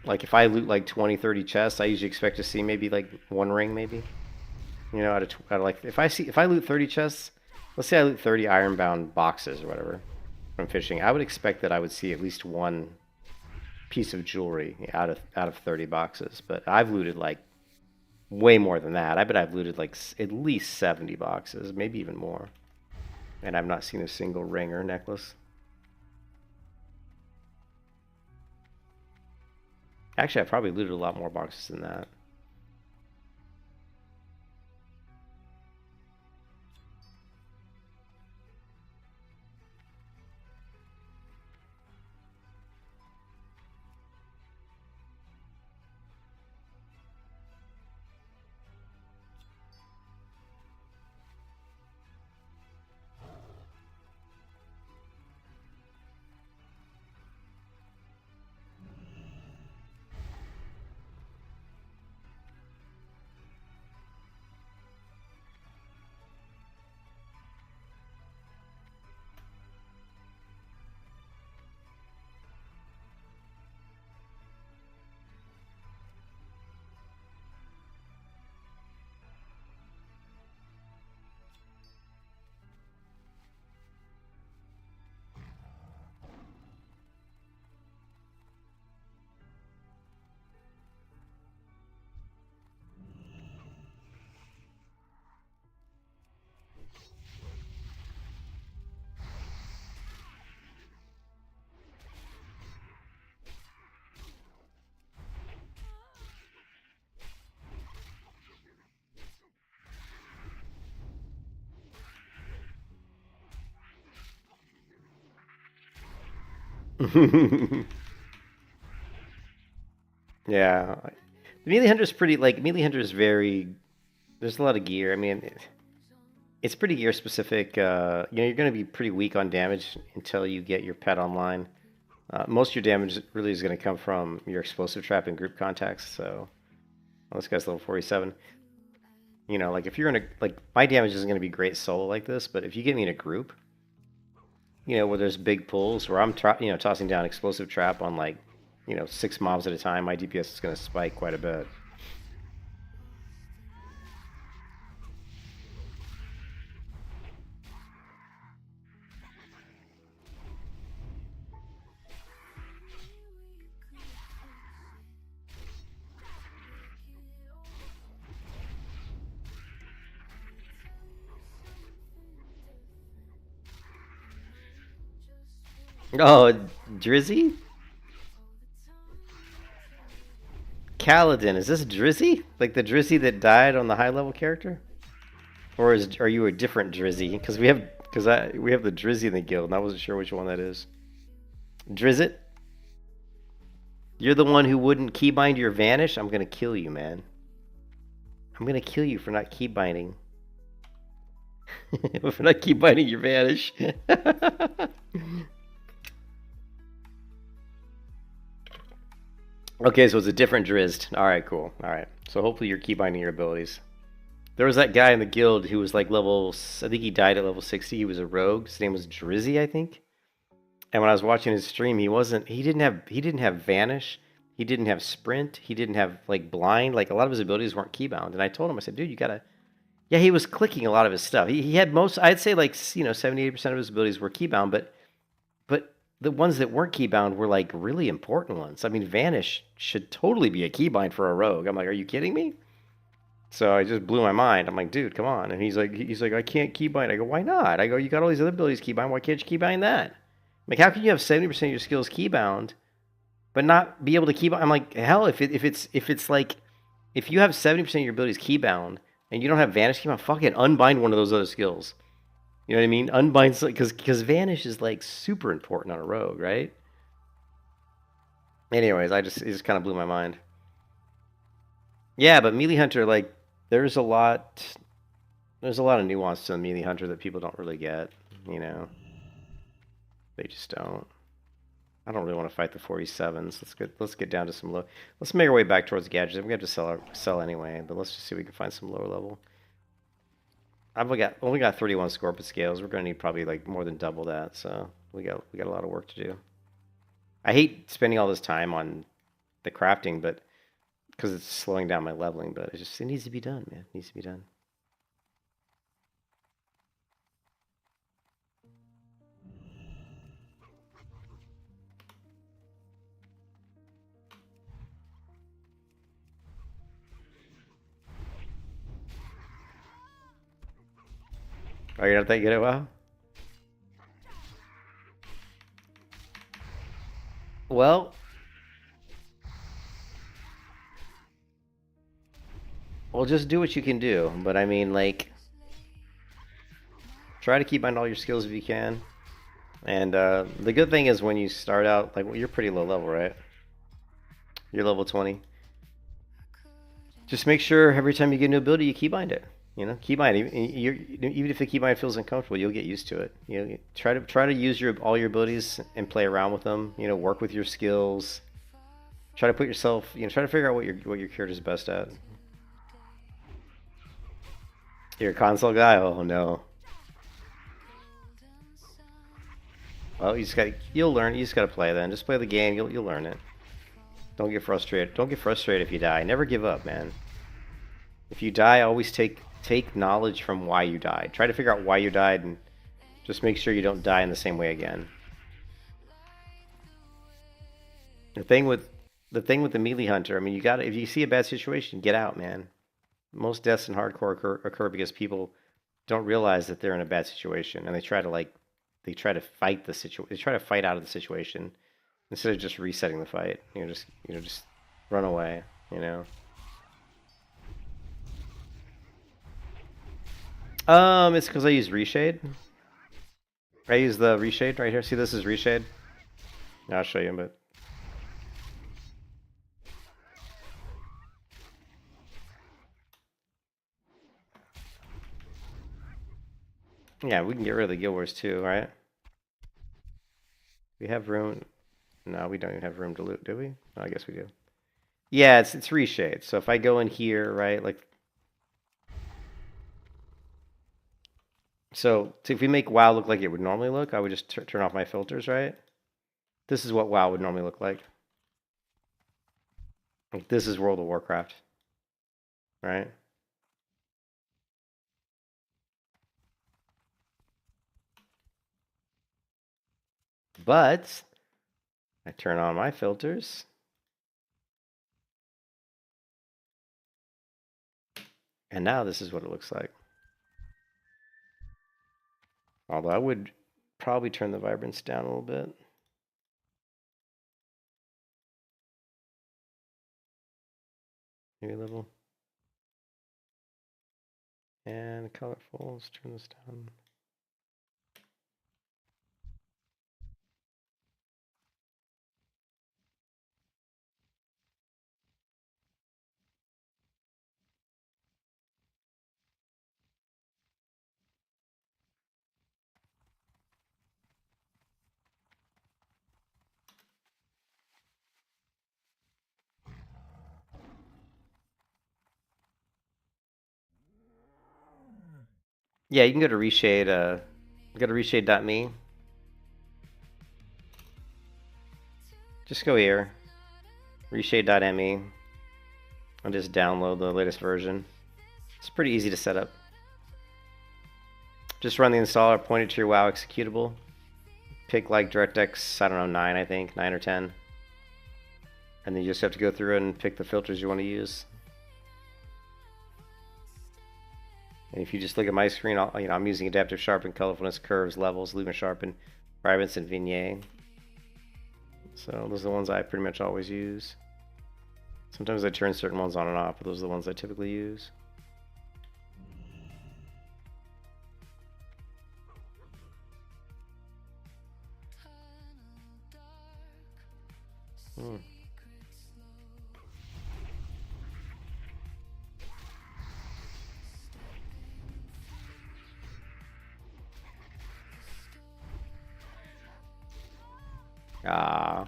like, if I loot like 20, 30 chests, I usually expect to see maybe like 1 ring, maybe. You know, out of like, if I loot 30 chests, let's say I loot 30 ironbound boxes or whatever from fishing. I would expect that I would see at least one piece of jewelry out of 30 boxes. But I've looted like way more than that. I bet I've looted like at least 70 boxes, maybe even more. And I've not seen a single ring or necklace. Actually, I probably looted a lot more boxes than that. Yeah. Melee Hunter's pretty, like, Melee Hunter is very, there's a lot of gear. I mean, it's pretty gear specific. You're going to be pretty weak on damage until you get your pet online. Most of your damage really is going to come from your explosive trap and group contacts. So, well, this guy's level 47. Like if you're in a, like, my damage isn't going to be great solo like this, but if you get me in a group, where there's big pulls, where I'm, tossing down explosive trap on like, 6 mobs at a time, my DPS is going to spike quite a bit. Oh, Drizzy? Kaladin, is this Drizzy? Like the Drizzy that died on the high level character? Or are you a different Drizzy? Because we have the Drizzy in the guild, and I wasn't sure which one that is. Drizzit? You're the one who wouldn't keybind your vanish? I'm gonna kill you, man. I'm gonna kill you for not keybinding. For not keybinding your vanish. Okay, so it's a different Drizzt. Alright, cool. Alright. So hopefully you're keybinding your abilities. There was that guy in the guild who was like level, I think he died at level 60. He was a rogue. His name was Drizzy, I think. And when I was watching his stream, he didn't have vanish, he didn't have sprint, he didn't have like blind, like a lot of his abilities weren't keybound. And I told him, I said, dude, you gotta, yeah, he was clicking a lot of his stuff. He had most, I'd say like 78% of his abilities were keybound, but the ones that weren't keybound were like really important ones. I mean, vanish should totally be a keybind for a rogue. I'm like, are you kidding me? So I just blew my mind. I'm like, dude, come on. And he's like, I can't keybind. I go, why not? I go, you got all these other abilities keybind. Why can't you keybind that? Like, how can you have 70% of your skills keybound, but not be able to keybind? I'm like, hell, if it's like, if you have 70% of your abilities keybound and you don't have vanish keybound, fucking unbind one of those other skills. You know what I mean? Unbind, because vanish is like super important on a rogue, right? Anyways, it just kind of blew my mind. Yeah, but Melee Hunter, like, there's a lot of nuance to the Melee Hunter that people don't really get, They just don't. I don't really want to fight the 47s. Let's get down to some low. Let's make our way back towards gadgets. We have to sell anyway, but let's just see if we can find some lower level. I've only got 31 Scorpion scales. We're gonna need probably like more than double that, so we got a lot of work to do. I hate spending all this time on the crafting, but because it's slowing down my leveling, but it needs to be done, man. It needs to be done. Oh, you're not that good at WoW? Well, just do what you can do. But I mean, like, try to keep on all your skills if you can. And the good thing is when you start out, like, well, you're pretty low level, right? You're level 20. Just make sure every time you get a new ability, you keybind it. You know, keybind. Even if the keybind feels uncomfortable, you'll get used to it. You know, try to use all your abilities and play around with them. You know, work with your skills. Try to put yourself. You know, try to figure out what your character's best at. You're a console guy. Oh no. Well, you'll learn. You just gotta play then. Just play the game. You'll learn it. Don't get frustrated. Don't get frustrated if you die. Never give up, man. If you die, always take knowledge from why you died. Try to figure out why you died and just make sure you don't die in the same way again. The thing with the melee hunter, I mean, if you see a bad situation, get out, man. Most deaths in hardcore occur because people don't realize that they're in a bad situation and they try to fight the situation. They try to fight out of the situation instead of just resetting the fight. Just run away. You know. It's because I use reshade. I use the reshade right here. See, this is reshade. I'll show you, but yeah, we can get rid of the Guild Wars too, right? We have room. No, we don't even have room to loot, do we? Oh, I guess we do. Yeah, it's reshade. So if I go in here, right, like, so if we make WoW look like it would normally look, I would just turn off my filters, right? This is what WoW would normally look like. Like, this is World of Warcraft, right? But I turn on my filters. And now this is what it looks like. Although I would probably turn the vibrance down a little bit. Maybe a little. And colorful, let's turn this down. Yeah, you can go to reshade, go to reshade.me. Just go here, reshade.me, and just download the latest version. It's pretty easy to set up. Just run the installer, point it to your WoW executable. Pick like DirectX, I don't know, 9 I think, 9 or 10. And then you just have to go through and pick the filters you want to use. And if you just look at my screen, I'm using adaptive sharpen, colorfulness, curves, levels, lumen sharpen, vibrance, and vignette. So those are the ones I pretty much always use. Sometimes I turn certain ones on and off, but those are the ones I typically use. Ah,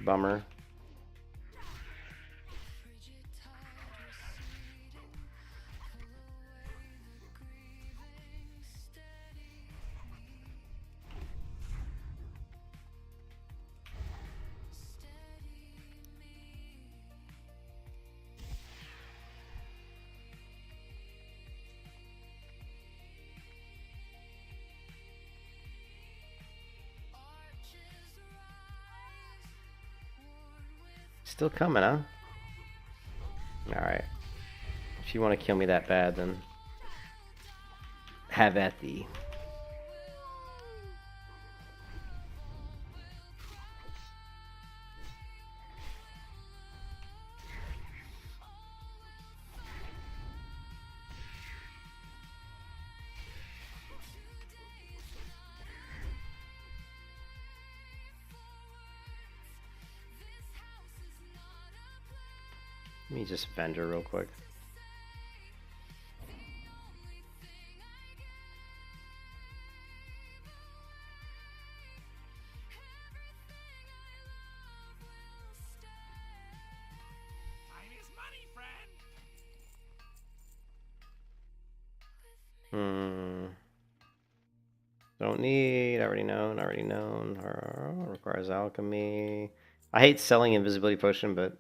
bummer. Still coming, huh? Alright. If you want to kill me that bad, then... Have at thee. Let me just vendor real quick. Don't need, already known, already known. Requires alchemy. I hate selling invisibility potion, but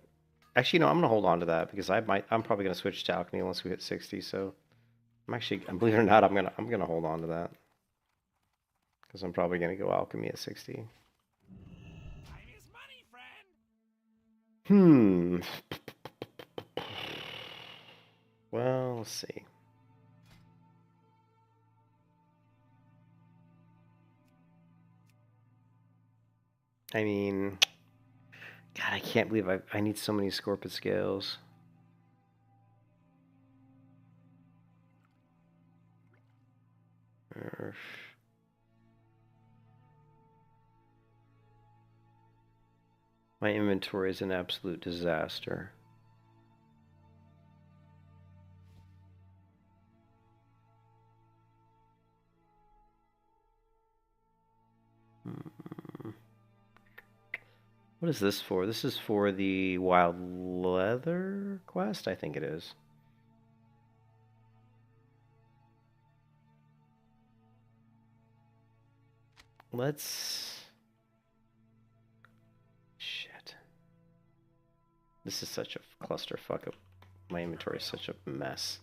actually, no, I'm gonna hold on to that because I'm probably gonna switch to alchemy once we hit 60. So believe it or not, I'm gonna hold on to that because I'm probably gonna go alchemy at 60. Well, let's see. I mean, God, I can't believe I need so many Scorpid scales. My inventory is an absolute disaster. What is this for? This is for the Wild Leather quest? I think it is. Let's... Shit. This is such a clusterfuck. My inventory is such a mess.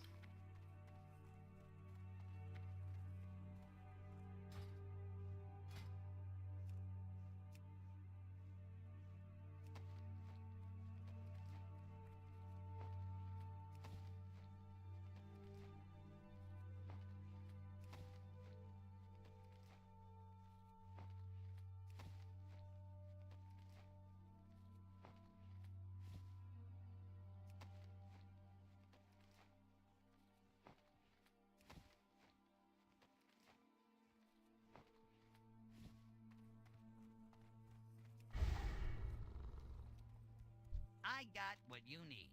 I got what you need.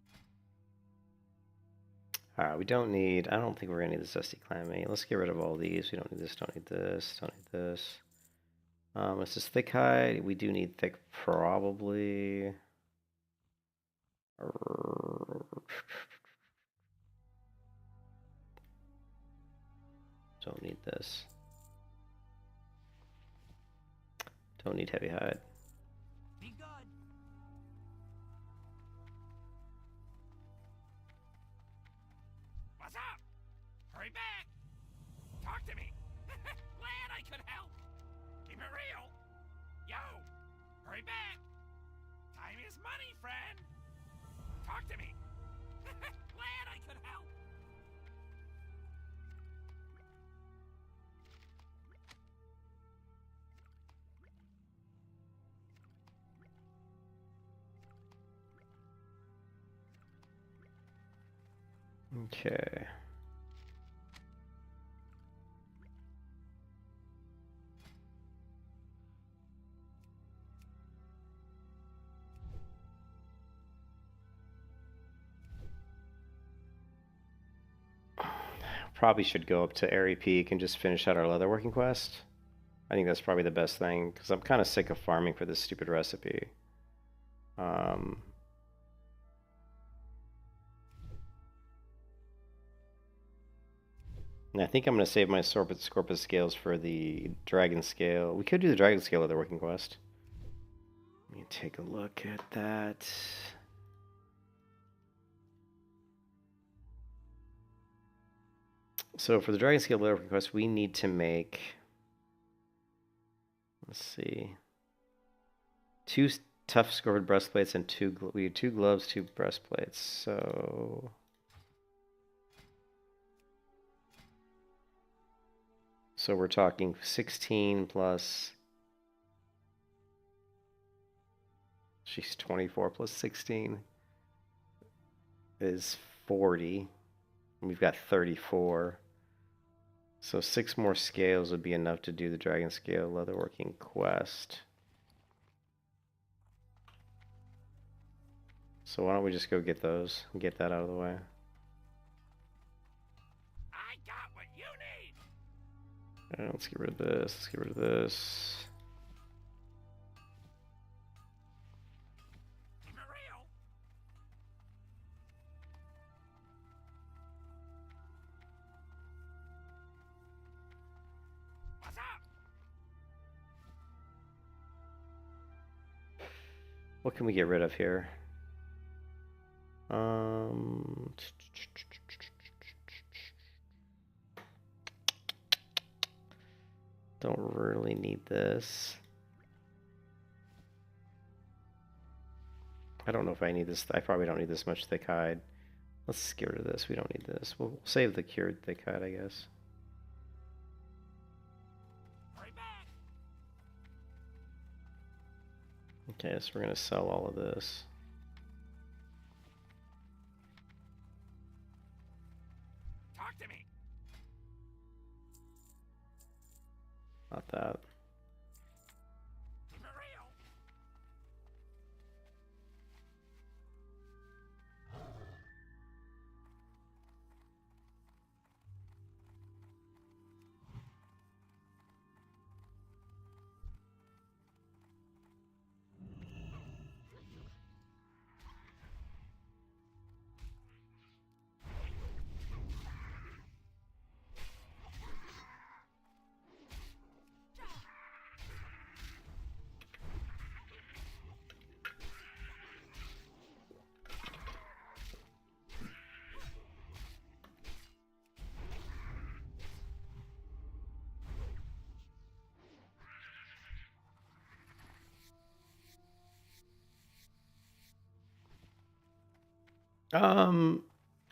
Alright, we don't need... I don't think we're gonna need the Zesty Clammy. Let's get rid of all these. We don't need this, don't need this, don't need this. This is thick hide. We do need thick, probably. Don't need this. Don't need heavy hide. Be good. What's up? Hurry back! Talk to me! Glad I could help! Keep it real! Yo! Hurry back! Time is money, friend! Talk to me! Glad I could help! Okay. Probably should go up to Airy Peak and just finish out our leatherworking quest. I think that's probably the best thing, because I'm kind of sick of farming for this stupid recipe. And I think I'm going to save my Scorpus scales for the Dragon Scale. We could do the Dragon Scale leatherworking quest. Let me take a look at that. So for the Dragon Scale leatherworking quest, we need to make... Let's see. 2 tough Scorpid breastplates and we had 2 gloves, 2 breastplates. So... So we're talking 16 plus. She's 24 plus 16 is 40. We've got 34. So 6 more scales would be enough to do the Dragon Scale Leatherworking quest. So why don't we just go get those and get that out of the way? I got what you need. Alright, let's get rid of this. Let's get rid of this. Keep it real. What's up? What can we get rid of here? Don't really need this. I don't know if I need this. I probably don't need this much thick hide. Let's get rid of this. We don't need this. We'll save the cured thick hide, I guess. Hurry back. Okay, so we're going to sell all of this. Talk to me. Not that. Keep it real.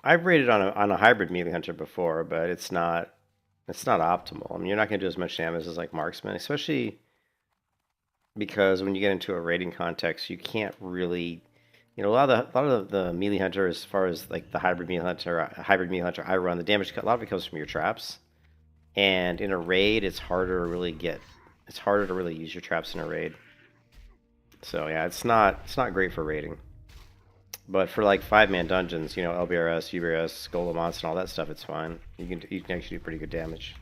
I've rated on a hybrid melee hunter before, but it's not optimal. I mean, you're not going to do as much damage as like marksman, especially because when you get into a raiding context, you can't really, a lot of the melee hunter, as far as like the hybrid melee hunter I run, the damage a lot of it comes from your traps, and in a raid, it's harder to really use your traps in a raid. So yeah, it's not great for raiding. But for like 5-man dungeons, LBRS, UBRS, Golemonts, and all that stuff, it's fine. You can actually do pretty good damage.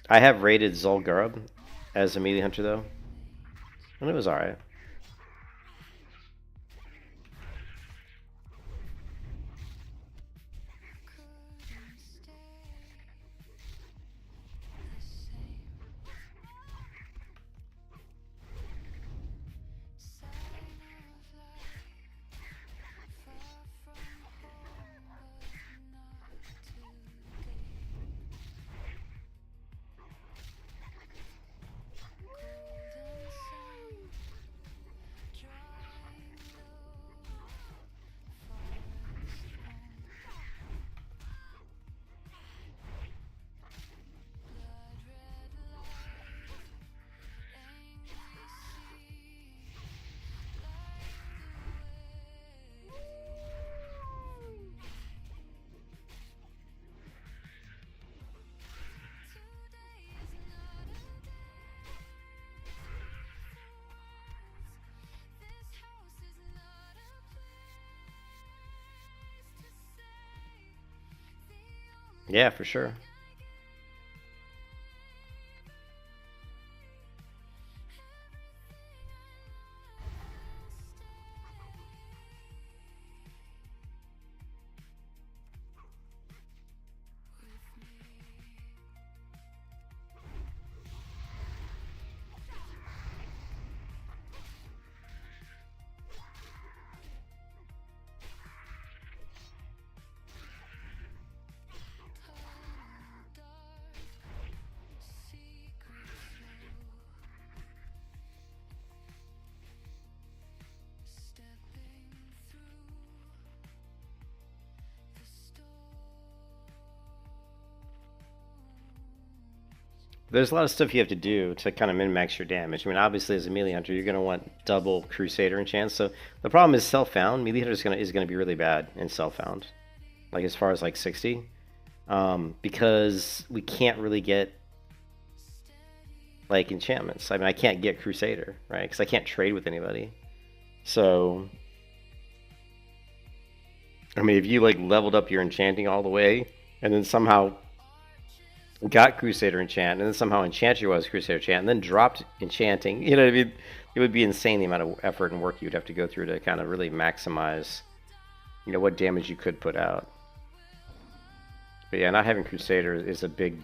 I have raided Zul'Gurub as a melee hunter though, and it was alright. Yeah, for sure. There's a lot of stuff you have to do to kind of min-max your damage. I mean, obviously, as a melee hunter, you're going to want double Crusader enchants. So the problem is self-found. Melee hunter is gonna be really bad in self-found, like as far as like 60, because we can't really get like enchantments. I mean, I can't get Crusader, right? Because I can't trade with anybody. So, I mean, if you like leveled up your enchanting all the way, and then somehow got Crusader enchant, and then somehow enchanted was Crusader enchant, and then dropped enchanting. You know what I mean? It would be insane the amount of effort and work you'd have to go through to kind of really maximize, what damage you could put out. But yeah, not having Crusader is a big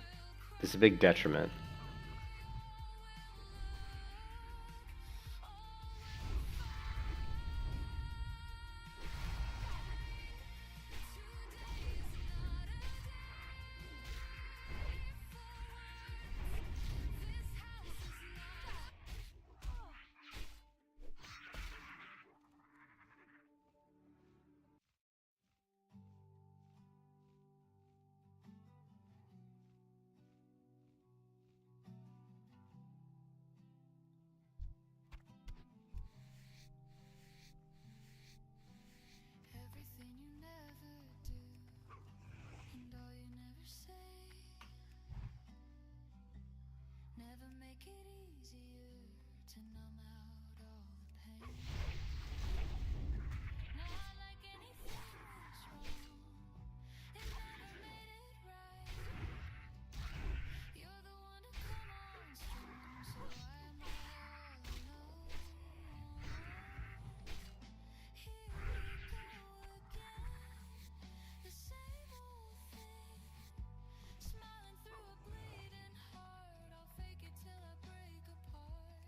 detriment. Everything you never do, and all you never say, never make it easier to numb out all the pain. Not like anything was wrong, it never made it right. You're the one to come on strong, so why am I all alone? Here we go again, the same old thing. Smiling through a bleeding heart, I'll fake it till I break apart.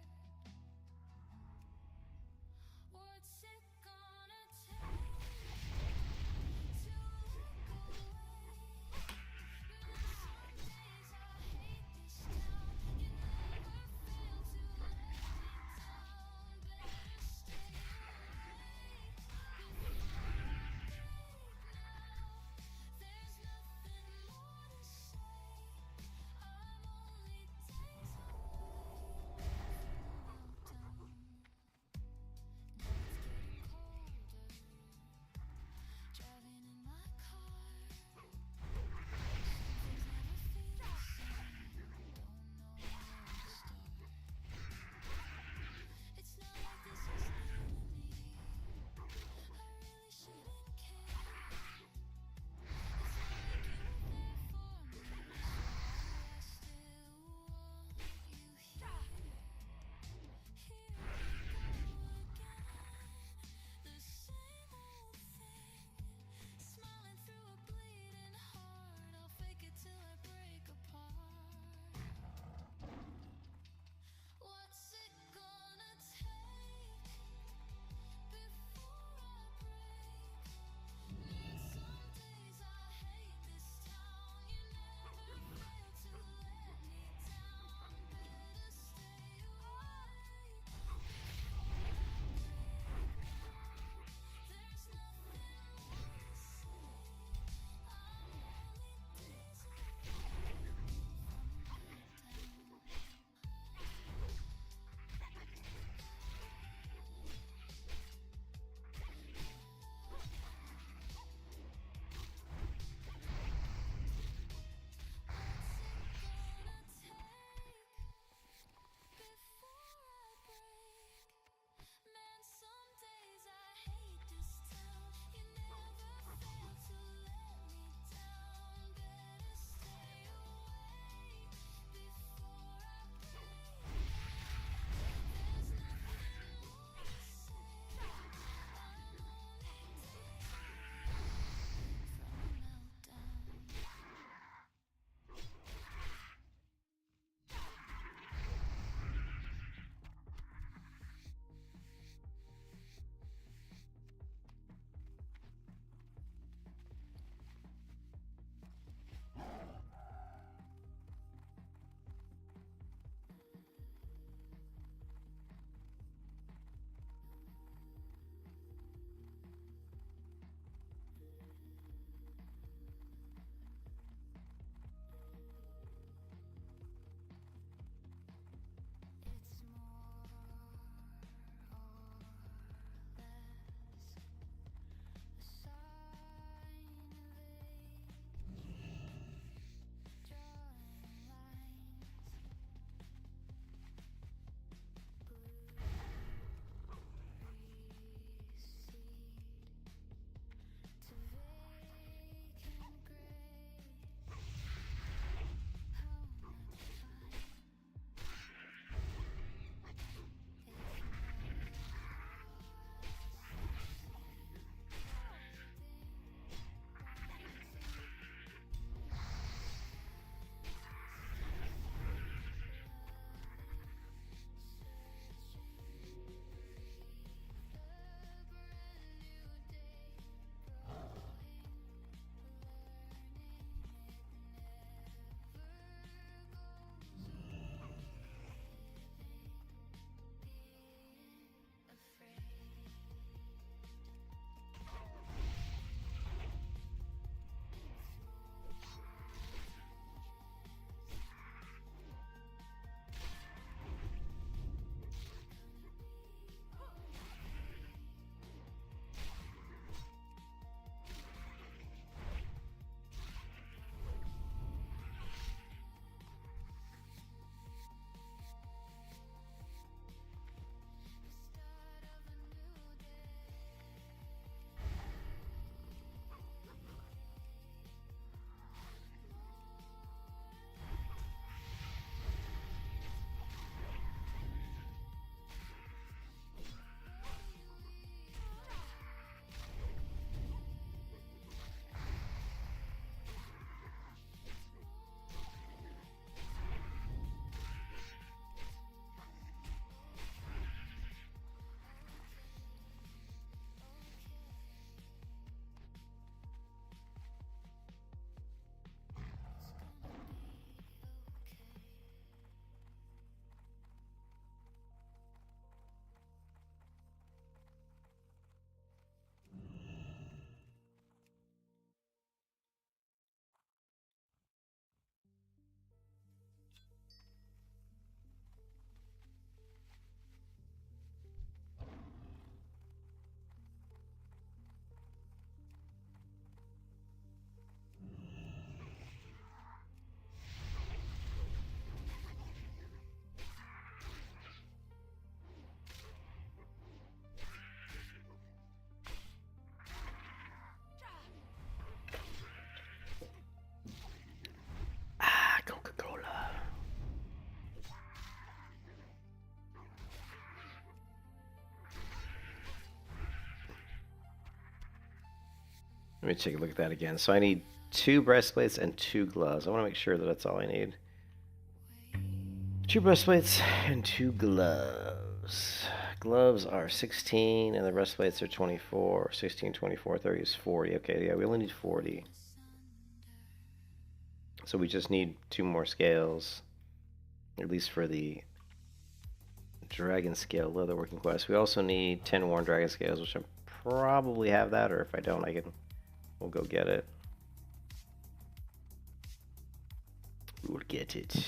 Let me take a look at that again. So I need 2 breastplates and 2 gloves. I want to make sure that that's all I need. 2 breastplates and 2 gloves. Gloves are 16 and the breastplates are 24. 16, 24, 30 is 40. Okay, yeah, we only need 40. So we just need 2 more scales, at least for the dragon scale leather working quest. We also need 10 worn dragon scales, which I probably have that, or if I don't, we'll go get it. We'll get it.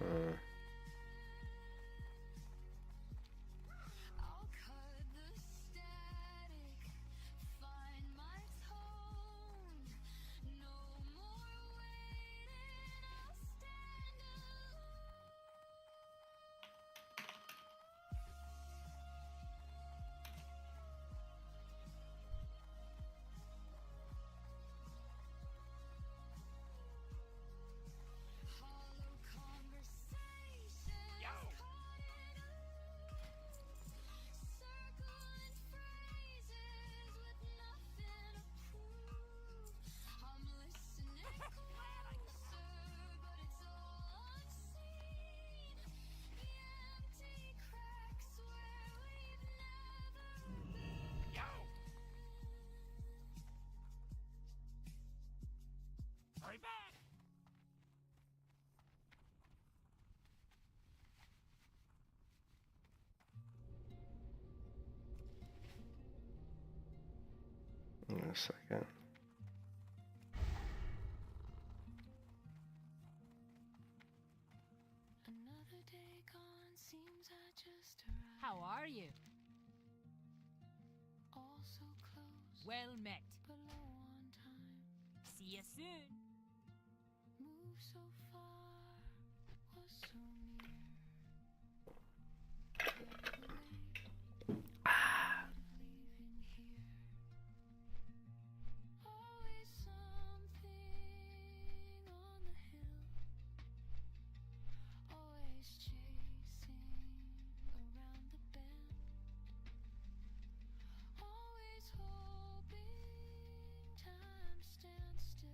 Hmm. I'll cut the static, find my tone. No more waiting, I'll stand alone. Hollow conversations Yo! caught in a loop, circling phrases with nothing to prove. I'm listening closer, but it's all unseen. The empty cracks where we've never been. Yo! Hurry back! In a second. Another day gone, seems I just arrived. How are you? All so close, Well met. but low on time. See you soon. Move so far, was so near. Carried away, leaving here. Always something on the hill. Always chasing around the bend. Always hoping time stands still.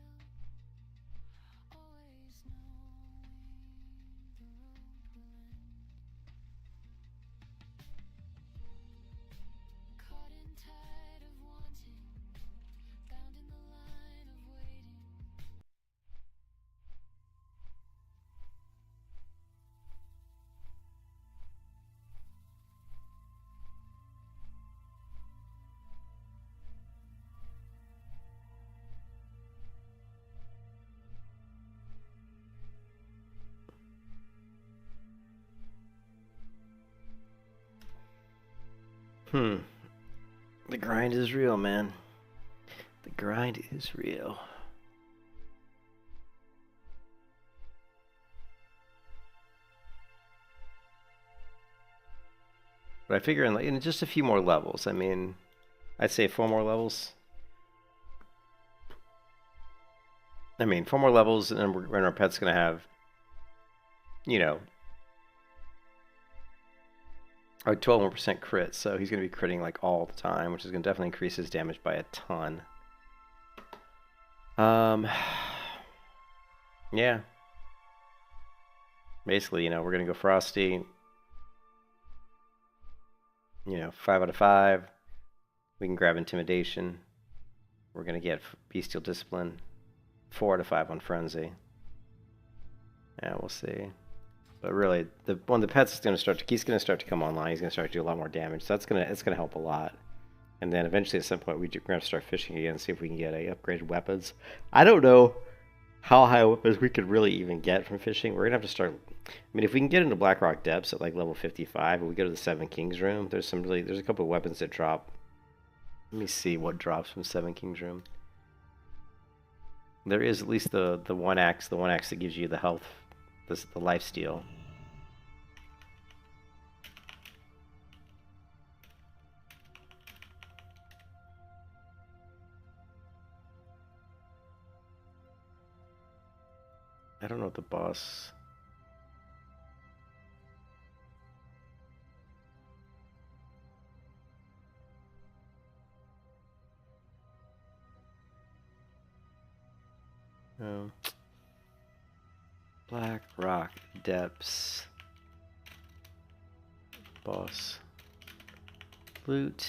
Always knowing the road will end. Caught in tide of wanting, bound in the line of waiting. The grind is real, man. The grind is real. But I figure in just a few more levels. I mean, I'd say 4 more levels. I mean, 4 more levels, and then our pet's gonna have, you know, a 12% crit, so he's gonna be critting like all the time, which is gonna definitely increase his damage by a ton. Yeah. Basically, you know, we're gonna go Frosty. You know, 5 out of 5. We can grab Intimidation. We're gonna get Bestial Discipline. 4 out of 5 on Frenzy. Yeah, we'll see. But really, when the pet's gonna start to come online, he's gonna start to do a lot more damage. So it's gonna help a lot. And then eventually, at some point, we're gonna start fishing again and see if we can get upgraded weapons. I don't know how high weapons we could really even get from fishing. We're gonna have to start. I mean, if we can get into Blackrock Depths at like level 55, and we go to the Seven Kings room, there's a couple of weapons that drop. Let me see what drops from Seven Kings room. There is at least the one axe that gives you the health, the life steal. I don't know what the boss. Oh. Black Rock Depths. Boss. Loot.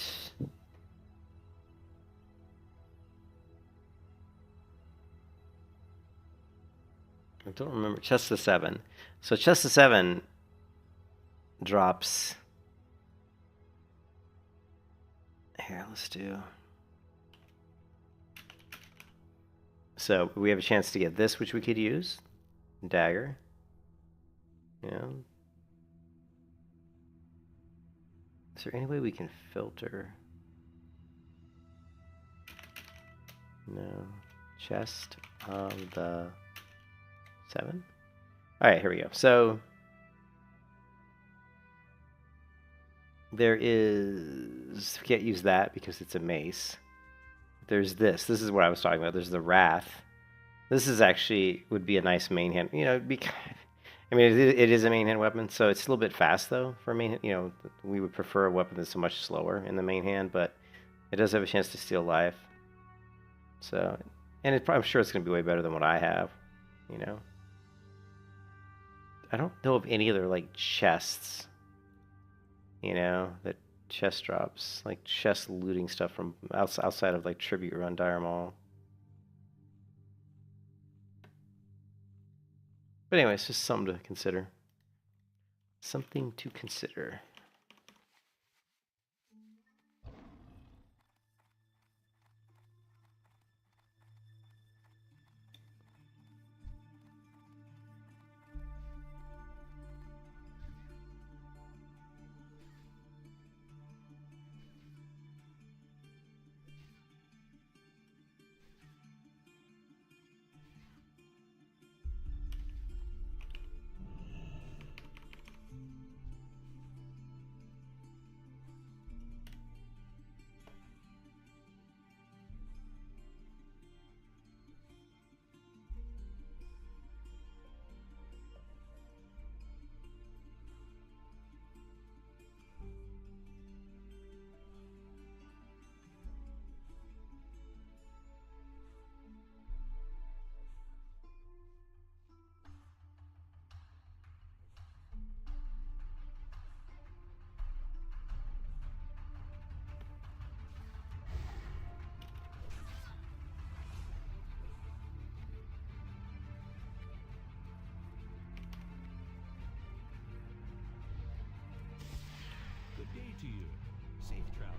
I don't remember. Chest of 7. So Chest of 7 drops. Here, let's do. So we have a chance to get this, which we could use. Dagger. Yeah. Is there any way we can filter? No. Chest on the 7? Alright, here we go. So there is, we can't use that because it's a mace. There's this. This is what I was talking about. There's the Wrath. This is actually would be a nice main hand. You know, I mean, it is a main hand weapon, so it's a little bit fast though for main. You know, we would prefer a weapon that's much slower in the main hand, but it does have a chance to steal life. So, and I'm sure it's going to be way better than what I have. You know, I don't know of any other like chests. You know, that chest drops, like chest looting stuff from outside of like Tribute Run Dire Maul. But anyway, it's just something to consider. Something to consider. Good day to you. Safe travel.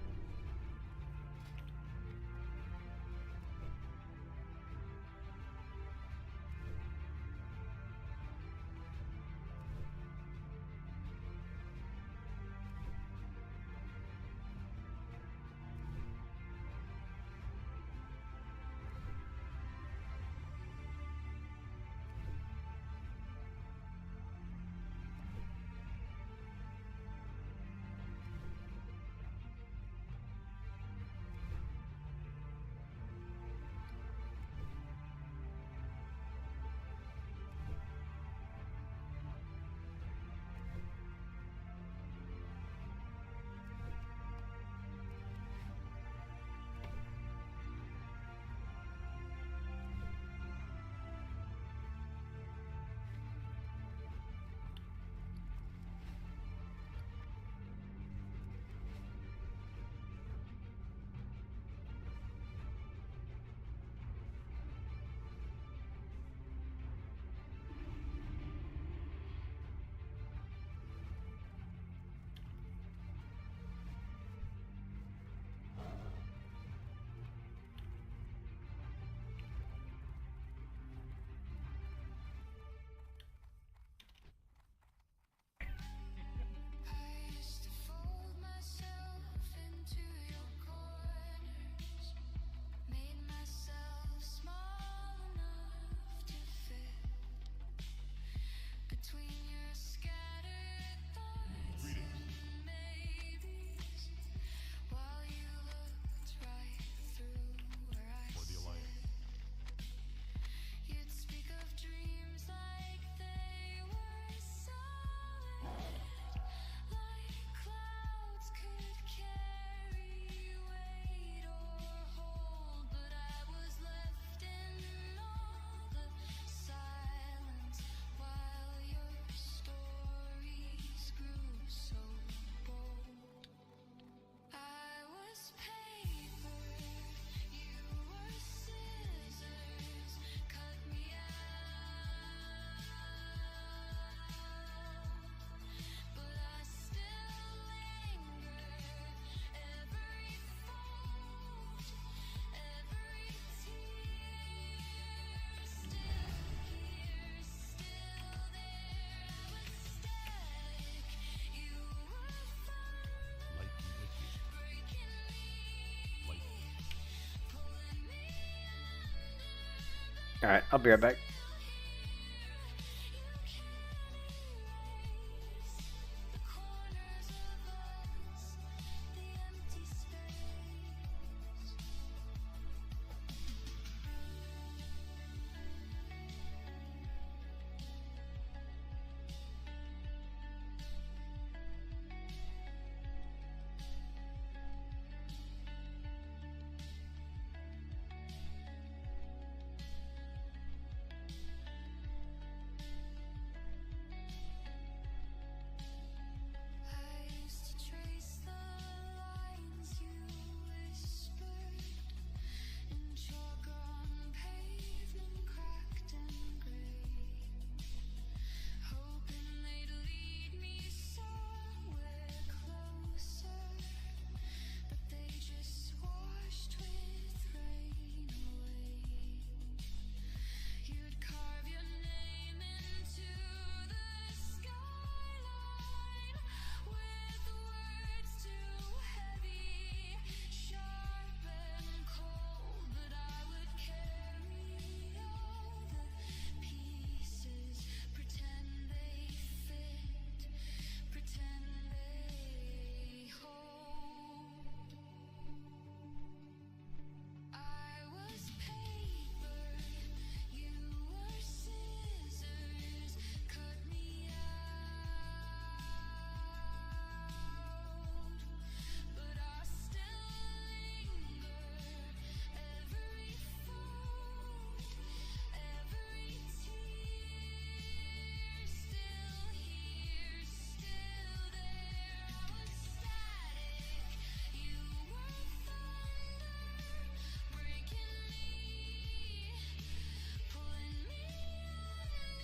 Alright, I'll be right back. I used to trace the lines you whispered in chalk on pavement cracked and gray, hoping they'd lead me somewhere closer, but they just washed with rain away. You'd carve your name into the skyline with words too heavy, sharp and cold, but I would carry all the pieces, pretend they fit, pretend they hold. I was paper, you were scissors, cut me out, but I still linger. Every fold, every tear, still here, still there. I was static, you were thunder, breaking me, pulling me under,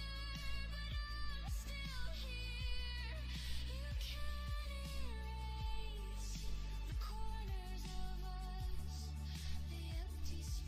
but I'm still here. You can't erase the corners of us, the empty space.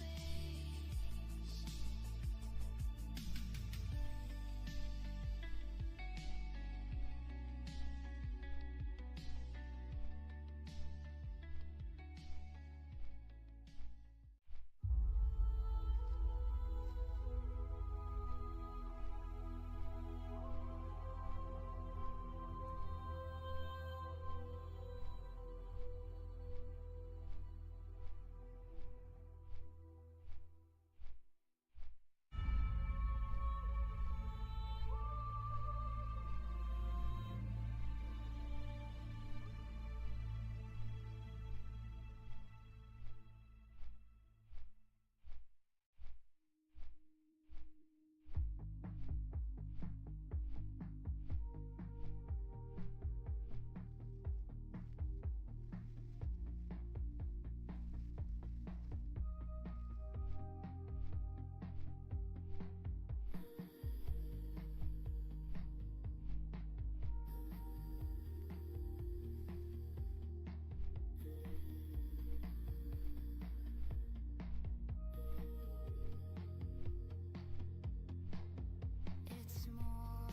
It's more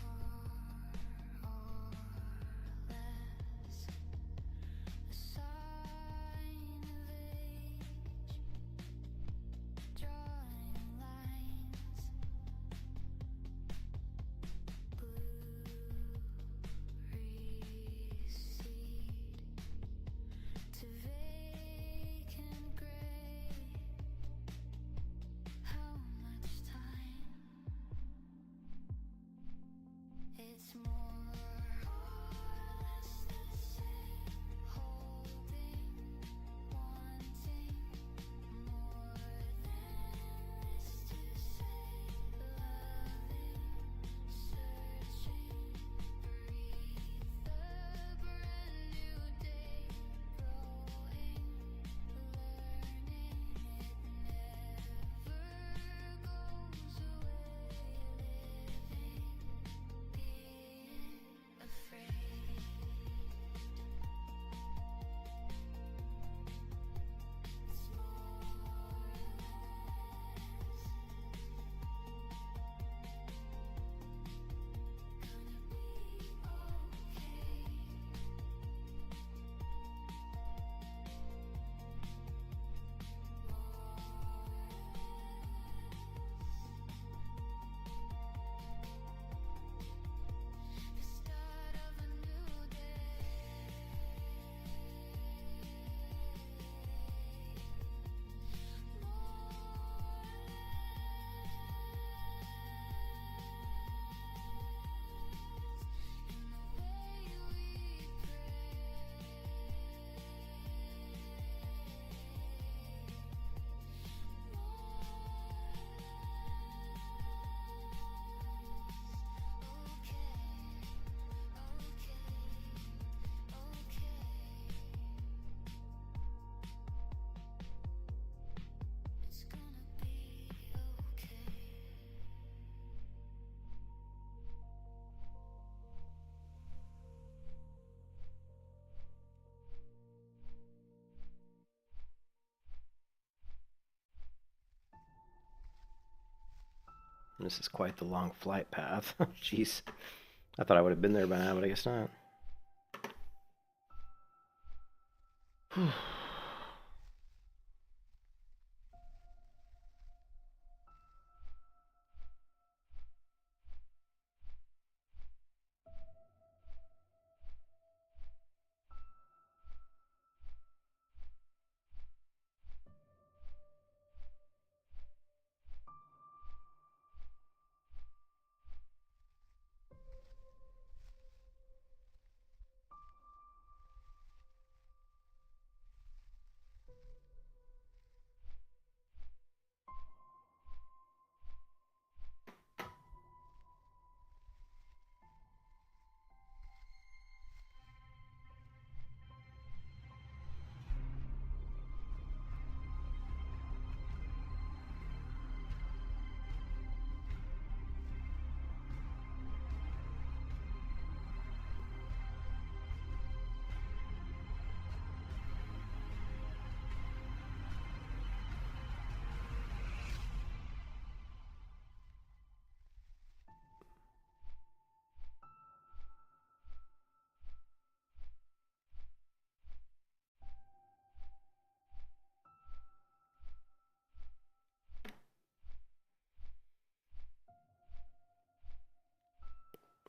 or less a sign of age, drawing lines, blue recede to vacant gray. How much time? It's more or less the same, holding, wanting more than this to say, loving, searching, breathe the brand new day, growing, learning, it never goes away, living, being. This is quite the long flight path. Jeez. I thought I would have been there by now, but I guess not.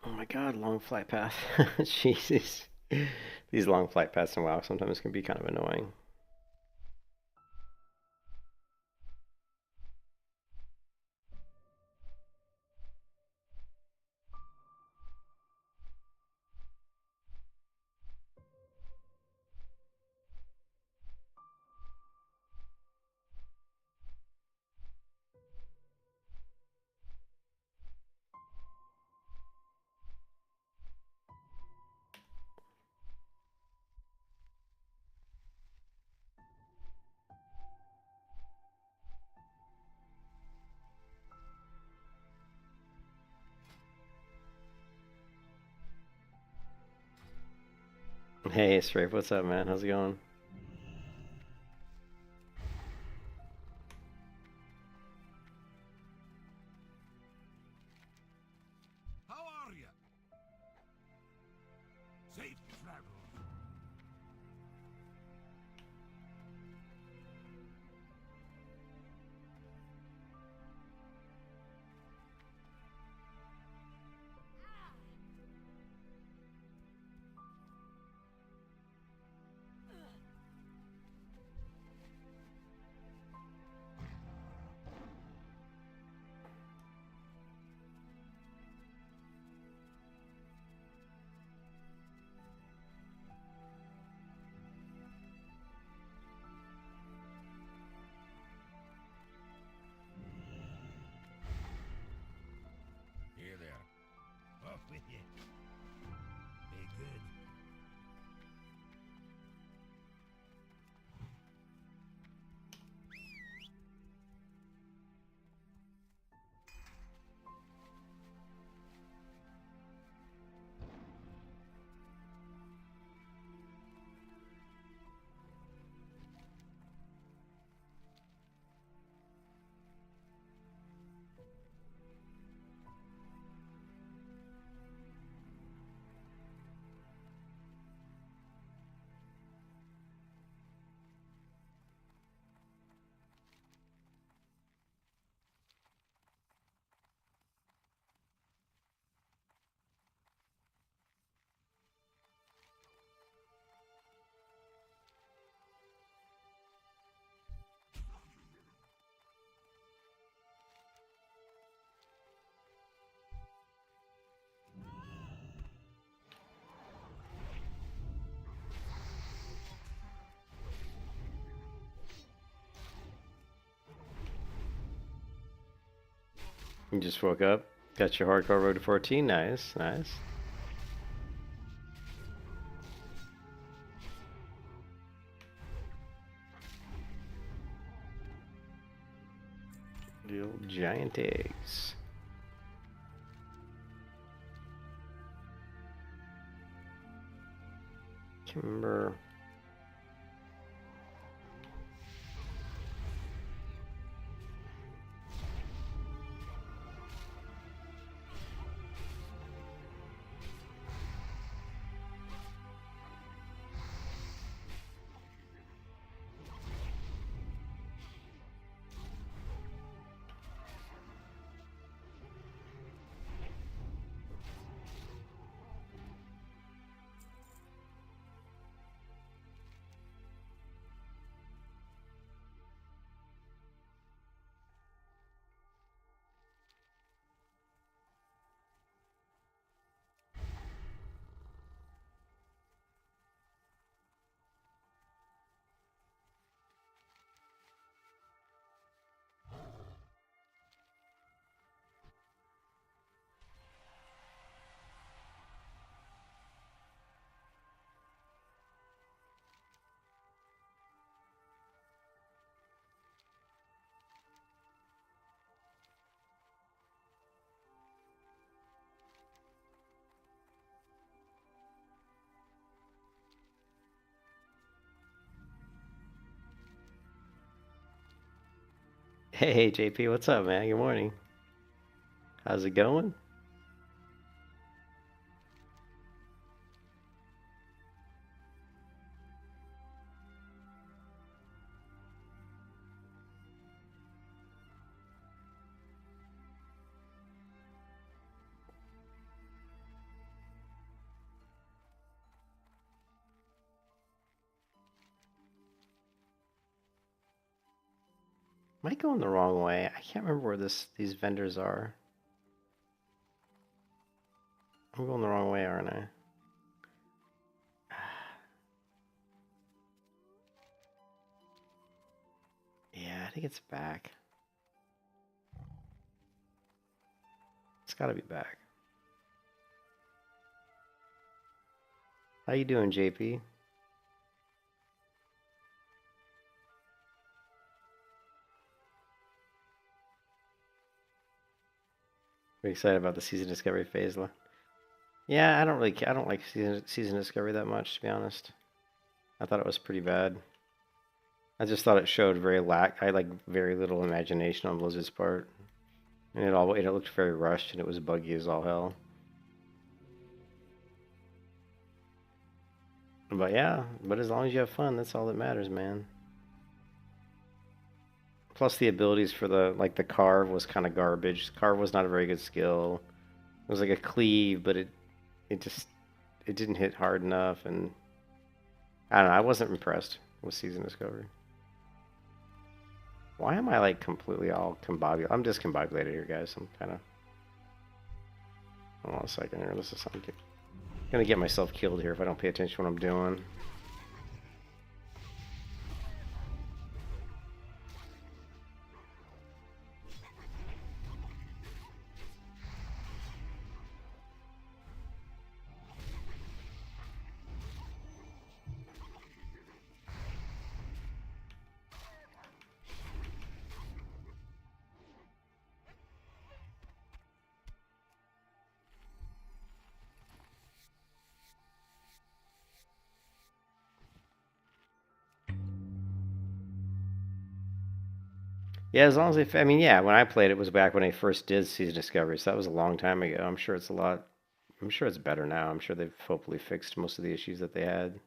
Oh my god, long flight path. Jesus. These long flight paths in WoW sometimes can be kind of annoying. Hey, Strafe, what's up, man? How's it going? How are you? Safe travels. Here there. Off with you. Be good. You just woke up, got your hardcore road to 14. Nice, nice. The old giant eggs. Kimber. Hey, JP, what's up, man? Good morning. How's it going? Am I going the wrong way? I can't remember where these vendors are. I'm going the wrong way, aren't I? Yeah, I think it's back. It's got to be back. How you doing, JP? Are you excited about the season discovery phase? Yeah, I don't like season discovery that much, to be honest. I thought it was pretty bad. I just thought it showed I like very little imagination on Blizzard's part. And it looked very rushed and it was buggy as all hell. But yeah, but as long as you have fun, that's all that matters, man. Plus the abilities for the carve was kind of garbage. Carve was not a very good skill. It was like a cleave, but it didn't hit hard enough, and I don't know, I wasn't impressed with season discovery. Why am I like completely all combobulated? I'm discombobulated here, guys. I'm kind of. Hold on a second here. This is something. I'm gonna get myself killed here if I don't pay attention to what I'm doing. Yeah, as long as I mean, yeah, when I played it was back when I first did season discovery, so that was a long time ago. I'm sure it's a lot. I'm sure it's better now. I'm sure they've hopefully fixed most of the issues that they had.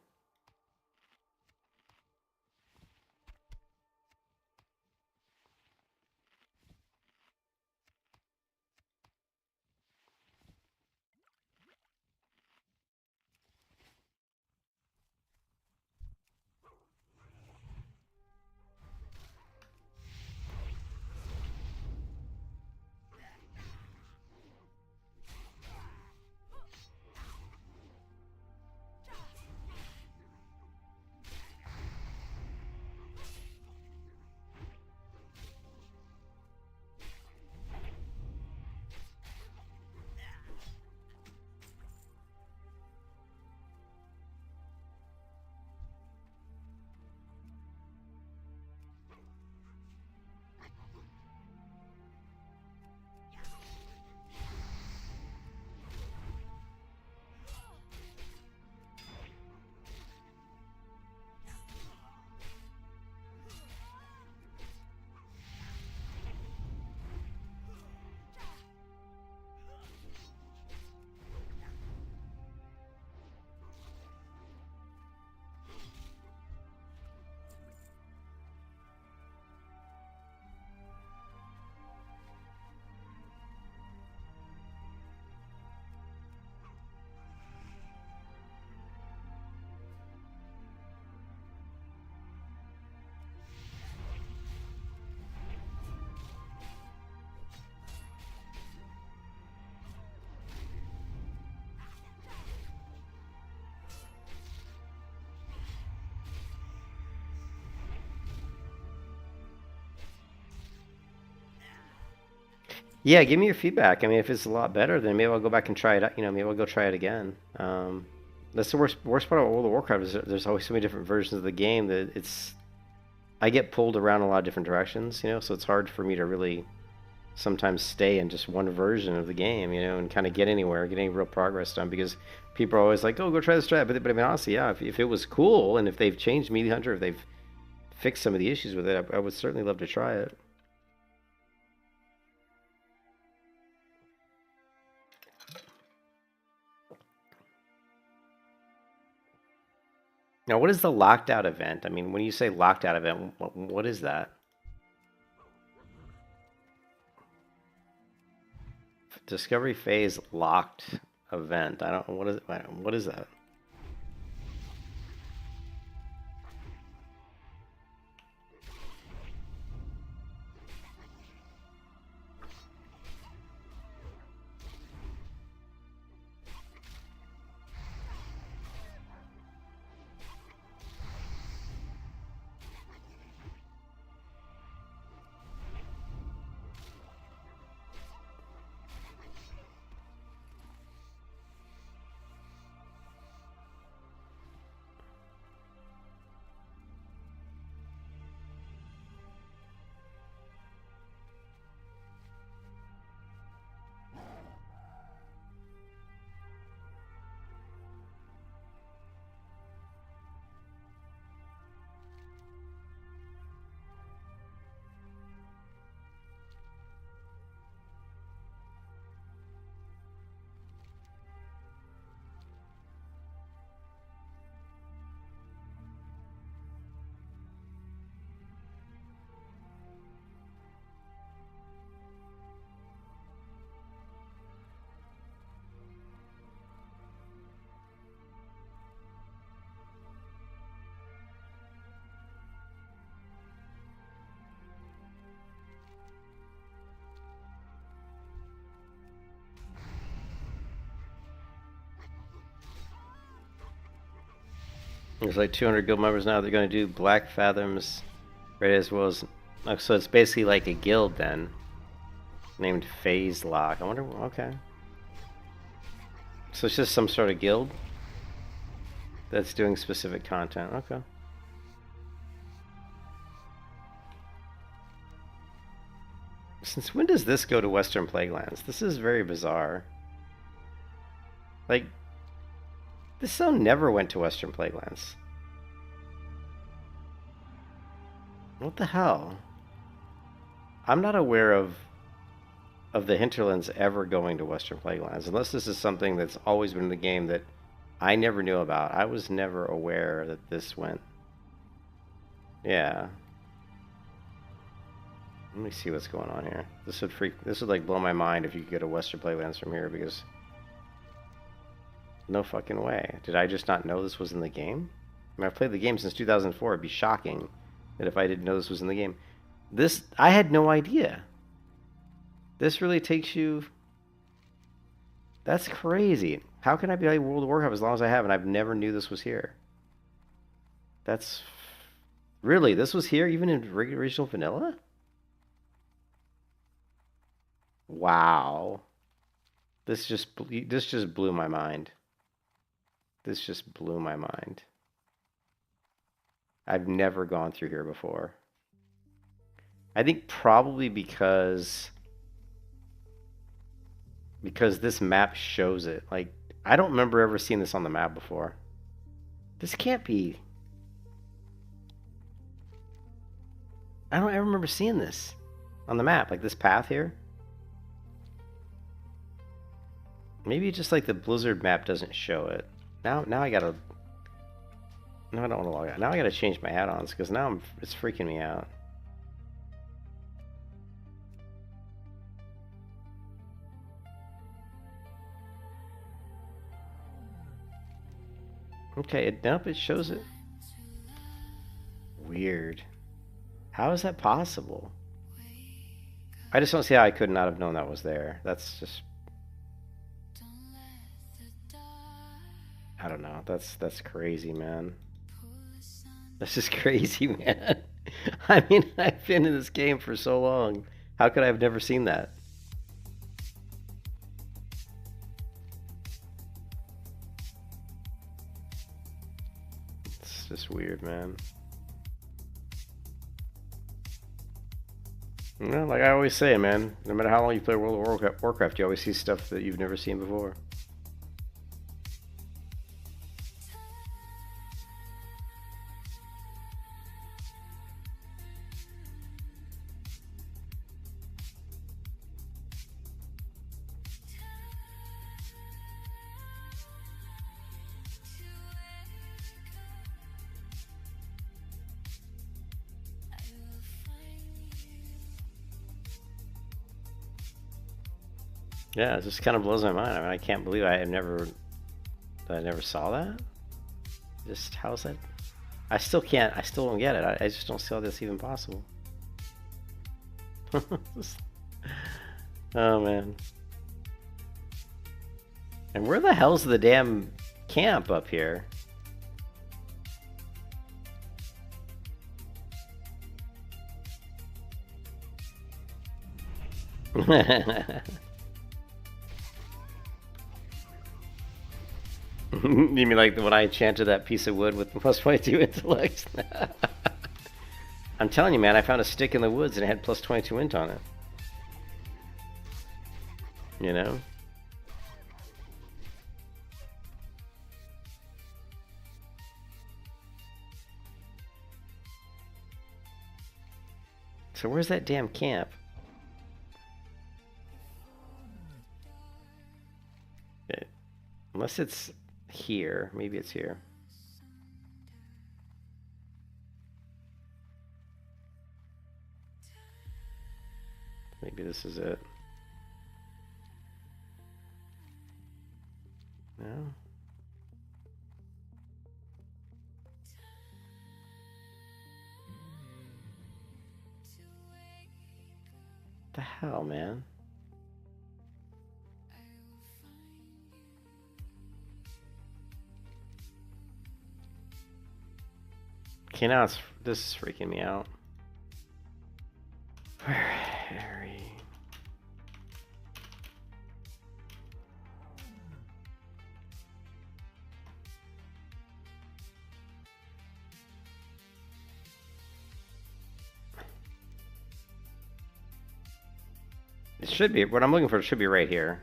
Yeah, give me your feedback. I mean, if it's a lot better, then maybe I'll go back and try it out. Maybe I'll go try it again. That's the worst part of World of Warcraft is there's always so many different versions of the game that I get pulled around a lot of different directions, so it's hard for me to really sometimes stay in just one version of the game, and kind of get anywhere, get any real progress done because people are always like, oh, go try this strat. But I mean, honestly, yeah, if it was cool and if they've changed Meat Hunter, if they've fixed some of the issues with it, I would certainly love to try it. Now, what is the locked out event? I mean, when you say locked out event, what is that? Discovery phase locked event. I don't. What is that? There's like 200 guild members now. They're going to do Black Fathoms, right? As well as, so it's basically like a guild then, named Phase Lock. I wonder. Okay. So it's just some sort of guild that's doing specific content. Okay. Since when does this go to Western Plaguelands? This is very bizarre. Like, this zone never went to Western Plaguelands. What the hell? I'm not aware of the hinterlands ever going to Western Plaguelands, unless this is something that's always been in the game that I never knew about. I was never aware that this went. Yeah. Let me see what's going on here. This would like blow my mind if you could get a Western Plaguelands from here, because no fucking way. Did I just not know this was in the game? I mean, I've played the game since 2004. It'd be shocking that if I didn't know this was in the game. This, I had no idea. This really takes you... That's crazy. How can I be like World of Warcraft as long as I have and I've never knew this was here? That's... Really? This was here even in original vanilla? Wow. This just blew my mind. This just blew my mind. I've never gone through here before. I think probably because this map shows it. Like, I don't remember ever seeing this on the map before. This can't be... I don't ever remember seeing this on the map, like this path here. Maybe just like the Blizzard map doesn't show it. Now I gotta... No, I don't want to log out. Now I gotta change my add-ons, because now it's freaking me out. Okay, nope, it shows it. Weird. How is that possible? I just don't see how I could not have known that was there. That's just... I don't know. That's crazy, man. That's just crazy, man. I mean, I've been in this game for so long. How could I have never seen that? It's just weird, man. You know, like I always say, man, no matter how long you play World of Warcraft, you always see stuff that you've never seen before. Yeah, it just kind of blows my mind. I mean, I can't believe I never saw that. Just how's that? I still can't. I still don't get it. I just don't see how that's even possible. Oh man. And where the hell's the damn camp up here? You mean like when I enchanted that piece of wood with the plus 22 intellect? I'm telling you, man, I found a stick in the woods and it had plus 22 int on it. You know? So where's that damn camp? Unless it's here. Maybe it's here. Maybe this is it. No? What the hell, man? Okay, now this is freaking me out. Harry. It should be, what I'm looking for should be right here.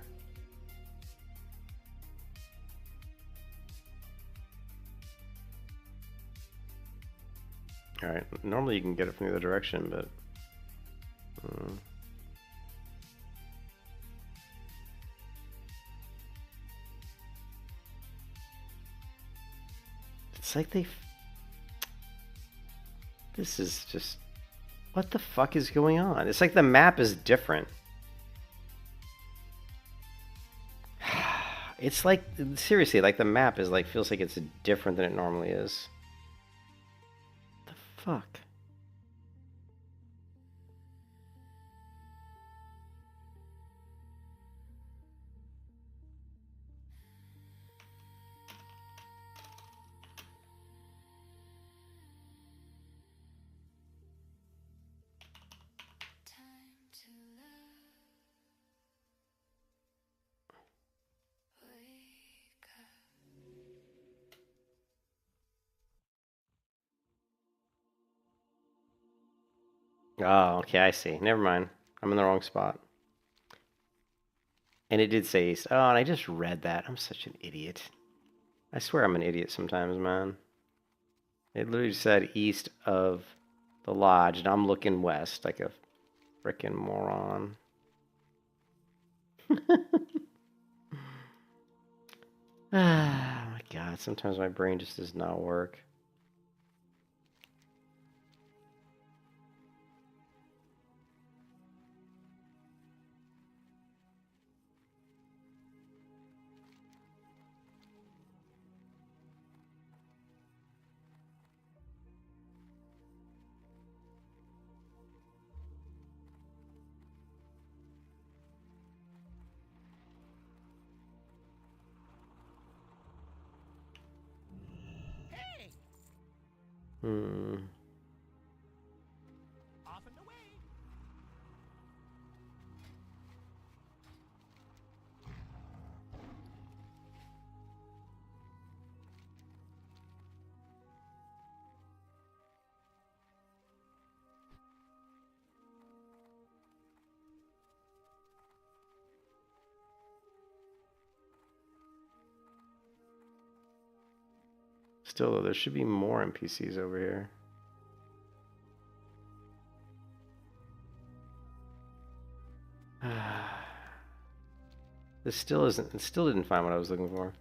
Alright, normally you can get it from the other direction, but... It's like they... This is just... What the fuck is going on? It's like the map is different. It's like, seriously, like the map is like, feels like it's different than it normally is. What the fuck? Oh, okay, I see. Never mind. I'm in the wrong spot. And it did say east. Oh, and I just read that. I'm such an idiot. I swear I'm an idiot sometimes, man. It literally said east of the lodge, and I'm looking west like a frickin' moron. Ah, my God. Sometimes my brain just does not work. Hey, Hmm. off and away. Still, though, there should be more NPCs over here. This still isn't. It still didn't find what I was looking for.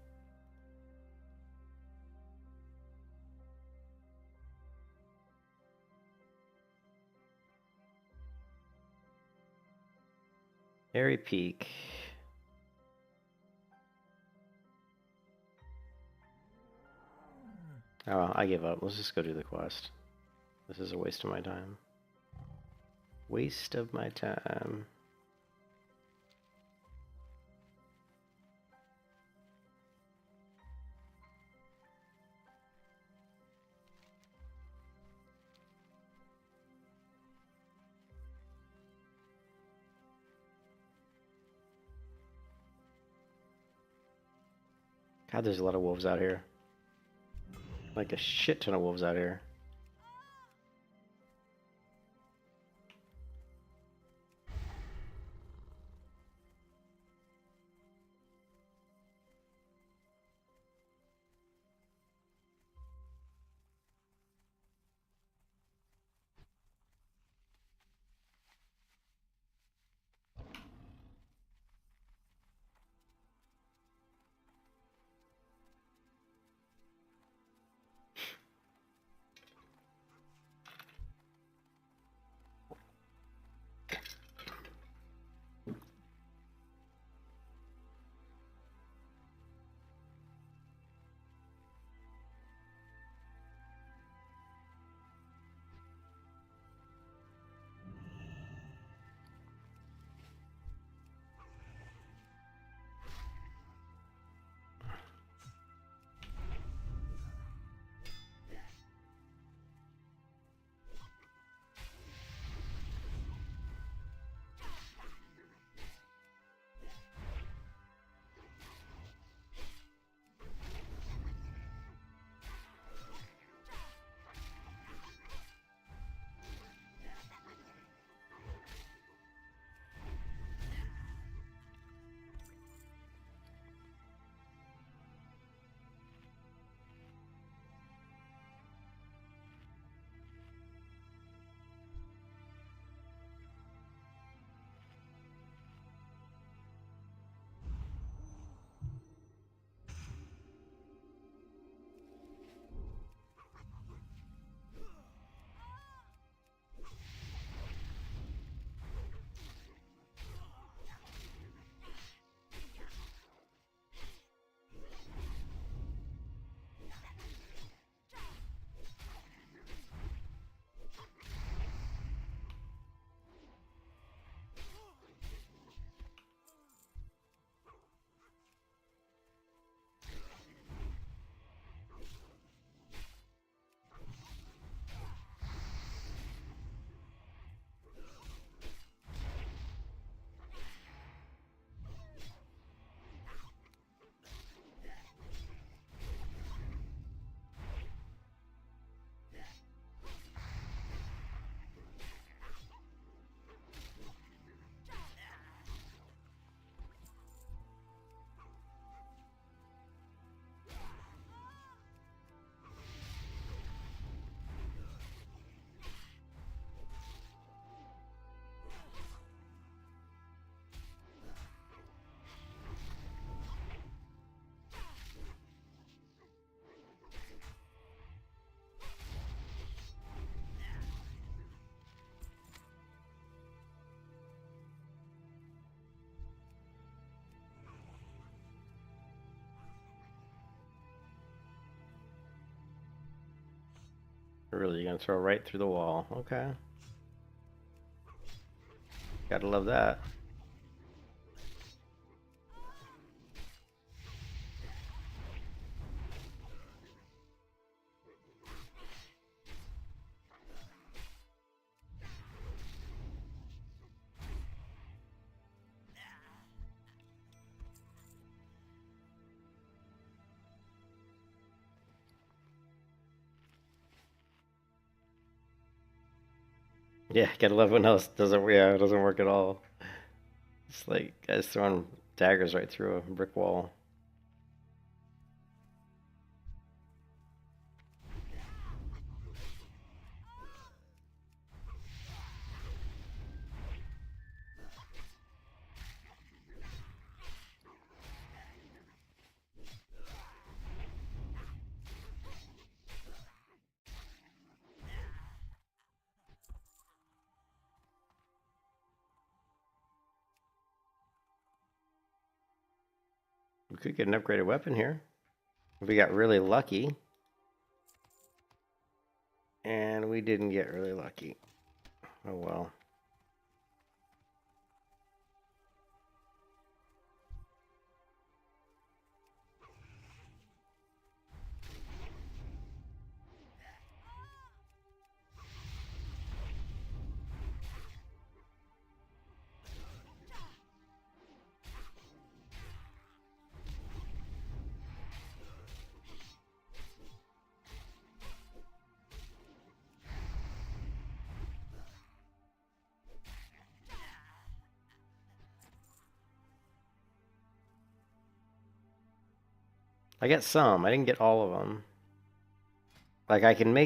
Airy Peak. Oh, I give up. Let's just go do the quest. This is a waste of my time. Waste of my time. God, there's a lot of wolves out here. Like a shit ton of wolves out here. Really, you're gonna throw right through the wall. Okay. Gotta love that. Yeah, gotta love when else doesn't. Yeah, it doesn't work at all. It's like guys throwing daggers right through a brick wall. We could get an upgraded weapon here if we got really lucky. And we didn't get really lucky. Oh well. I got some. I didn't get all of them. Like I can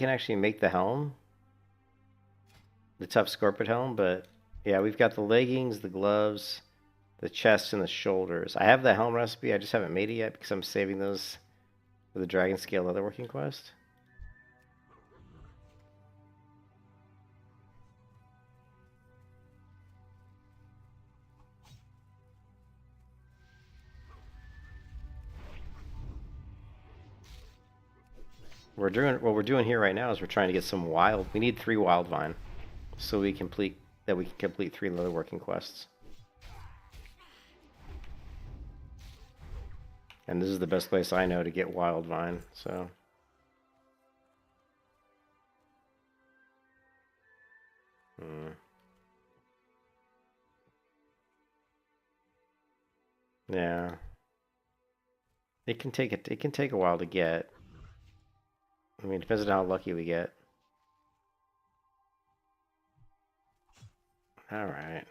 actually make the helm, the tough scorpion helm, but yeah, we've got the leggings, the gloves, the chest, and the shoulders. I have the helm recipe. I just haven't made it yet because I'm saving those for the dragon scale leatherworking quest. What we're doing here right now is we're trying to get some wild. We need 3 wild vine, so we can complete 3 leatherworking quests. And this is the best place I know to get wild vine. So. Yeah. It can take a while to get. I mean, it depends on how lucky we get. All right.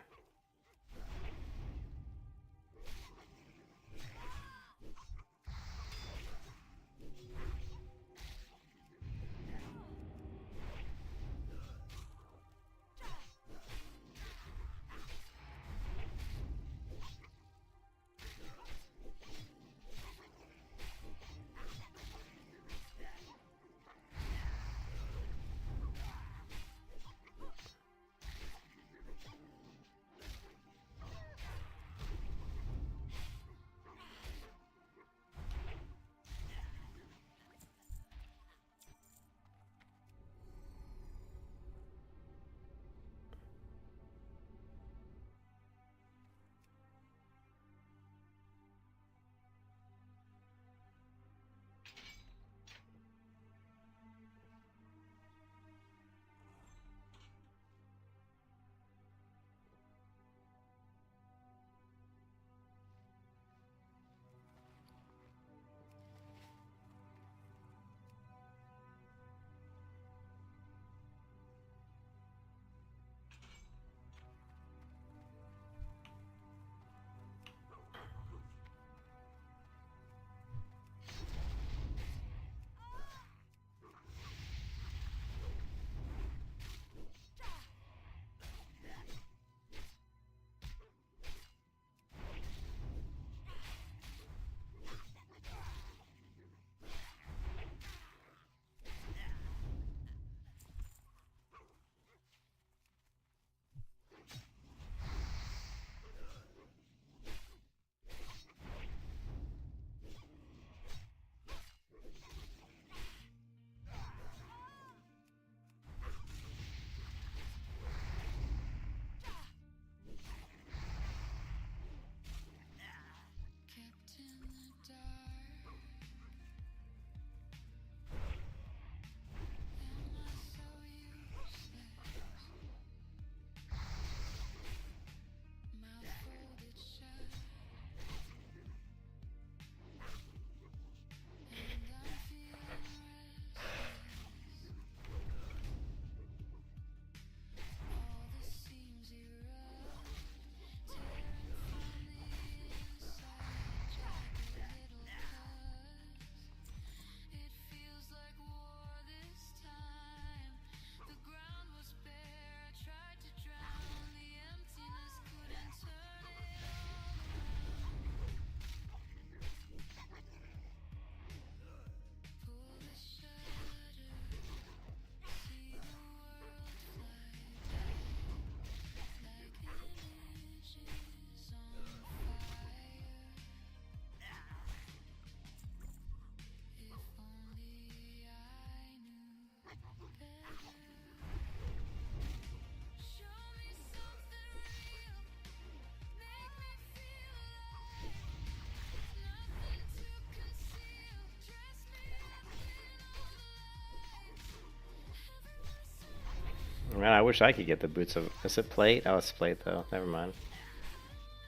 Man, I wish I could get the boots of. Is it plate? Oh, it's plate though. Never mind.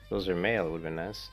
Those are mail. It would have been nice.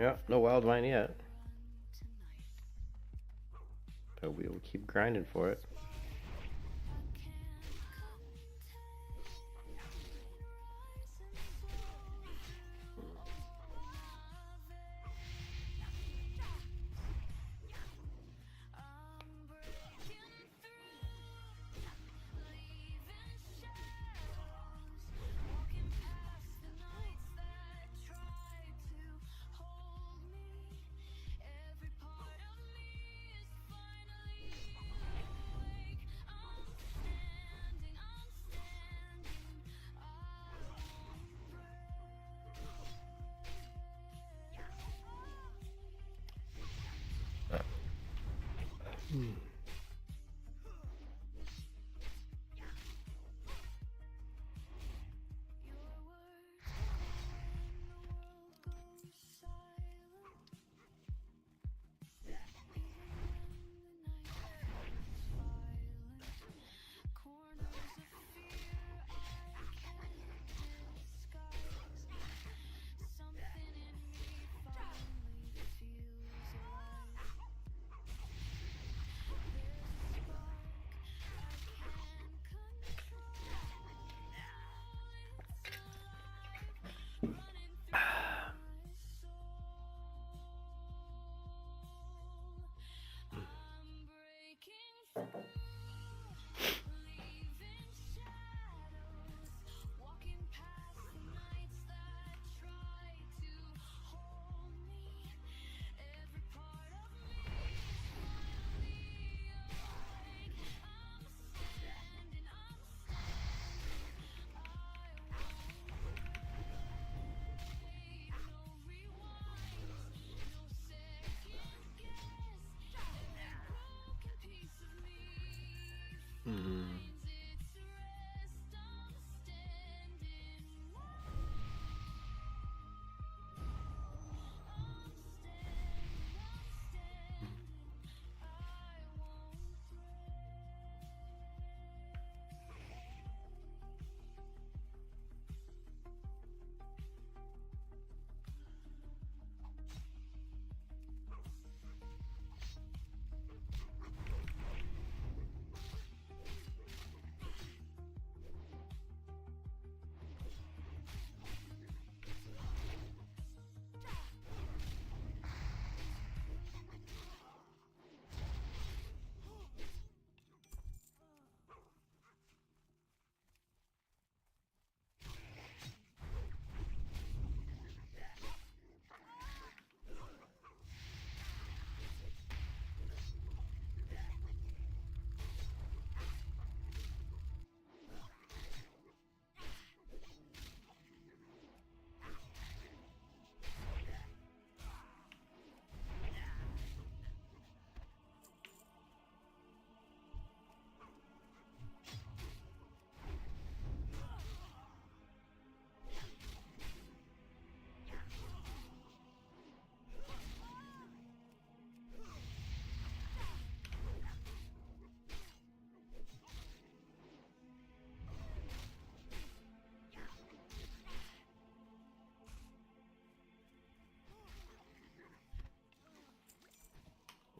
Yeah, no wild vine yet. But we will keep grinding for it.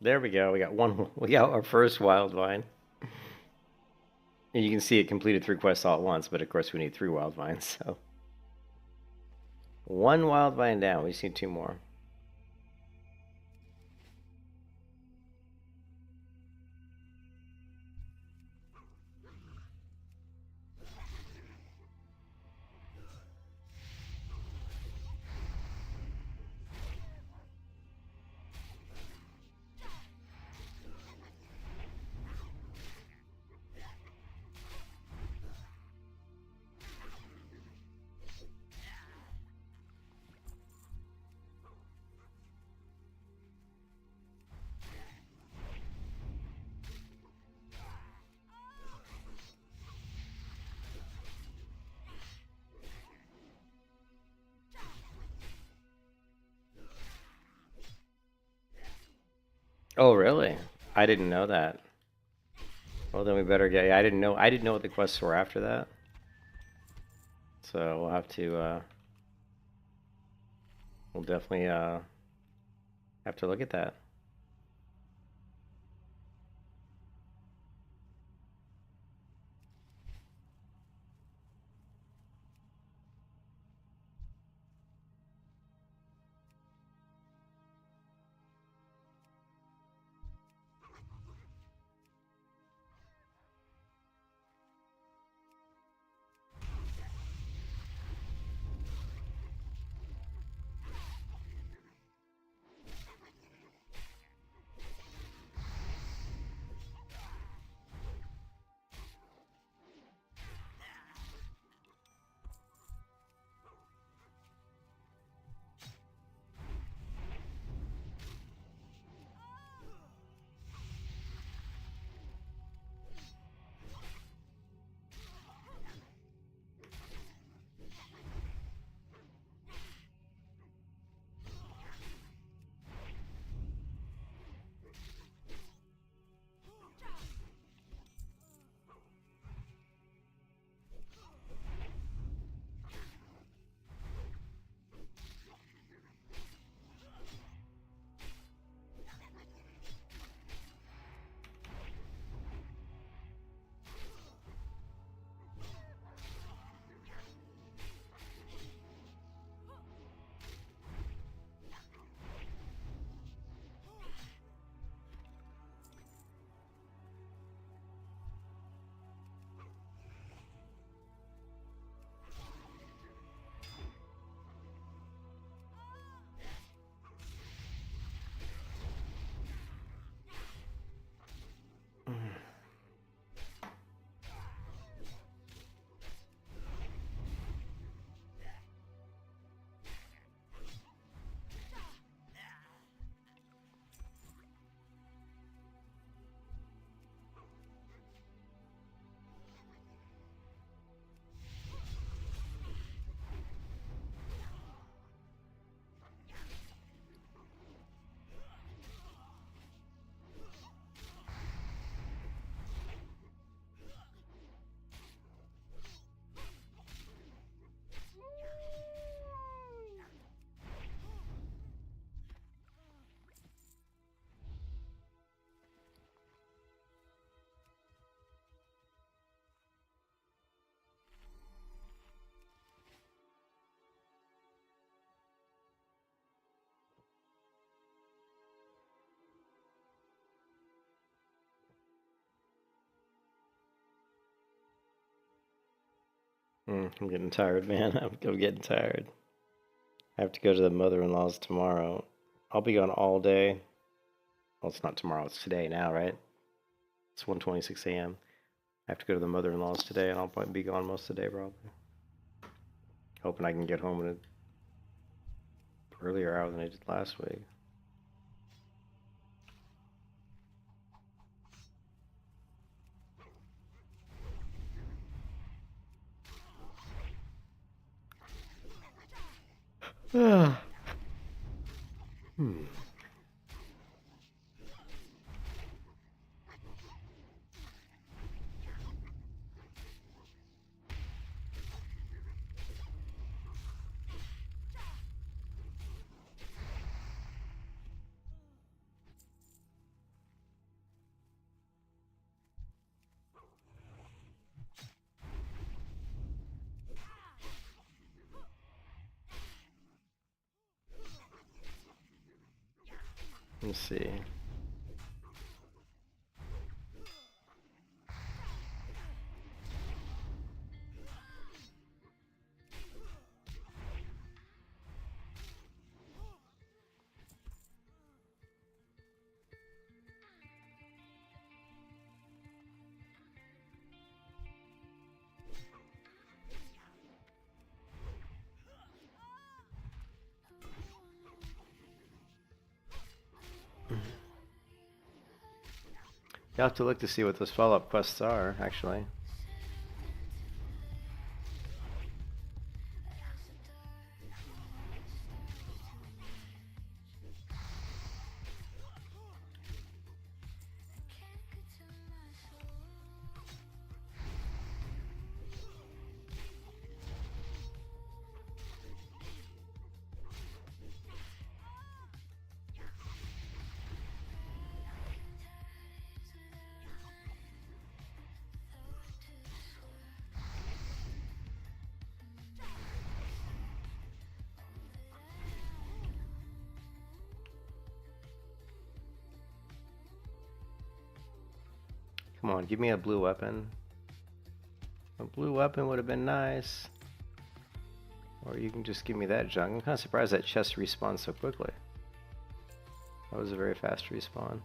There we go. We got one. We got our first wild vine. And you can see it completed 3 quests all at once, but of course we need 3 wild vines. So 1 wild vine down. We just need 2 more. Oh, really? I didn't know that. Well, then we better get. I didn't know. I didn't know what the quests were after that. So we'll have to. We'll definitely have to look at that. I'm getting tired, man. I'm getting tired. I have to go to the mother-in-law's tomorrow. I'll be gone all day. Well, it's not tomorrow. It's today now, right? It's 1:26 a.m. I have to go to the mother-in-law's today, and I'll probably be gone most of the day, probably. Hoping I can get home in an earlier hour than I did last week. Hmm. Let's see. You'll have to look to see what those follow-up quests are, actually. Come on, give me a blue weapon. A blue weapon would have been nice. Or you can just give me that junk. I'm kind of surprised that chest respawns so quickly. That was a very fast respawn.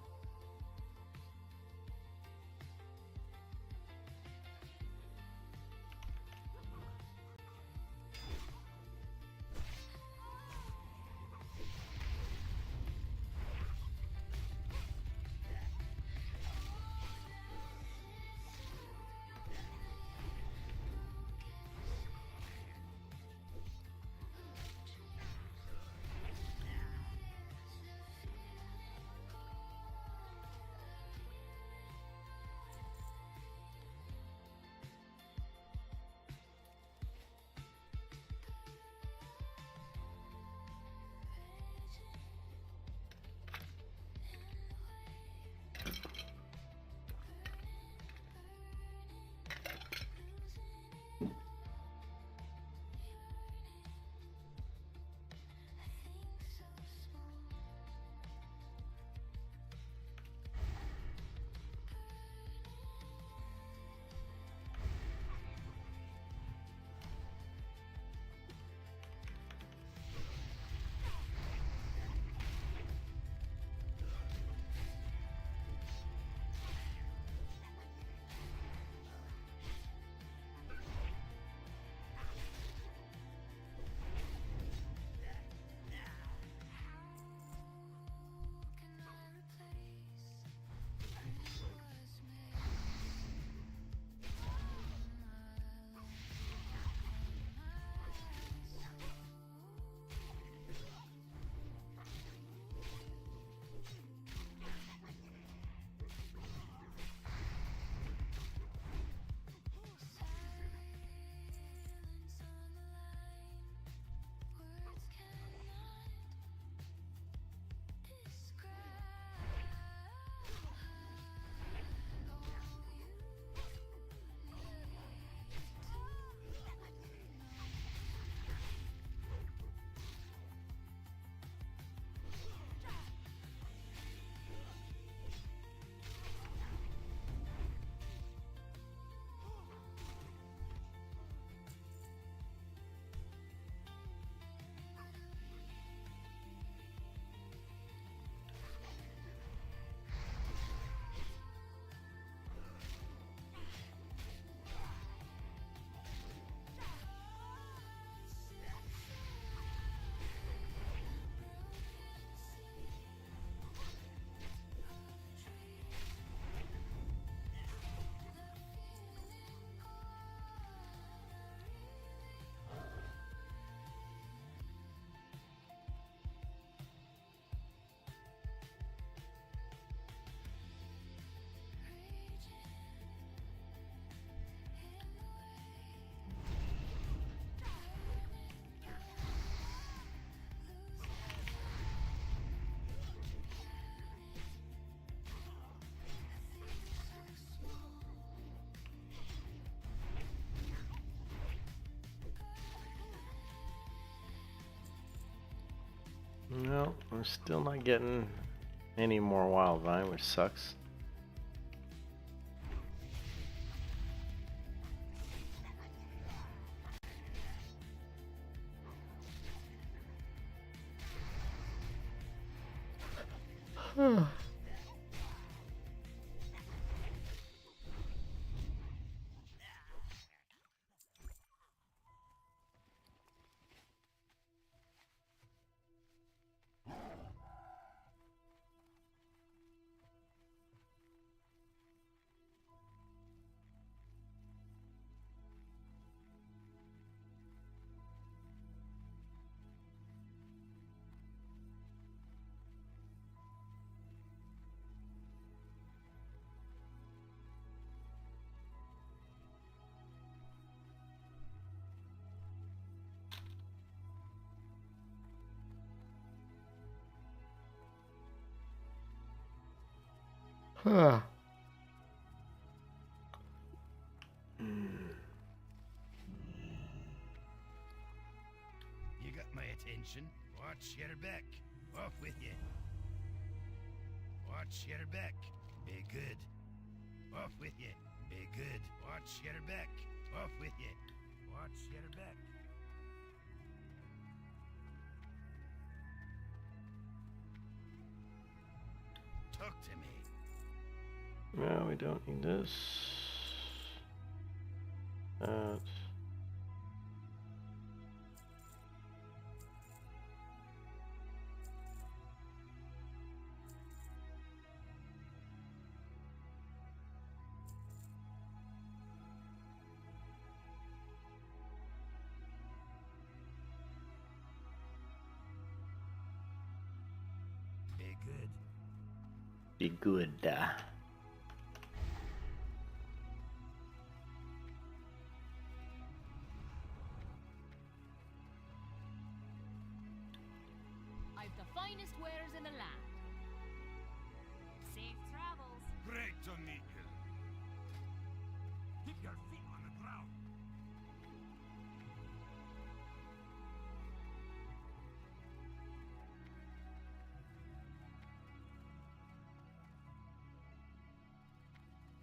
No, we're still not getting any more wild vine, which sucks. Huh. You got my attention. Watch your back. Off with you. Watch your back. Be good. Off with you. Be good. Watch your back. Off with you. Watch your back. Talk to me. No, we don't need this. That. Be good. Be good. I've the finest wares in the land. Safe travels. Great to meet you. Keep your feet on the ground.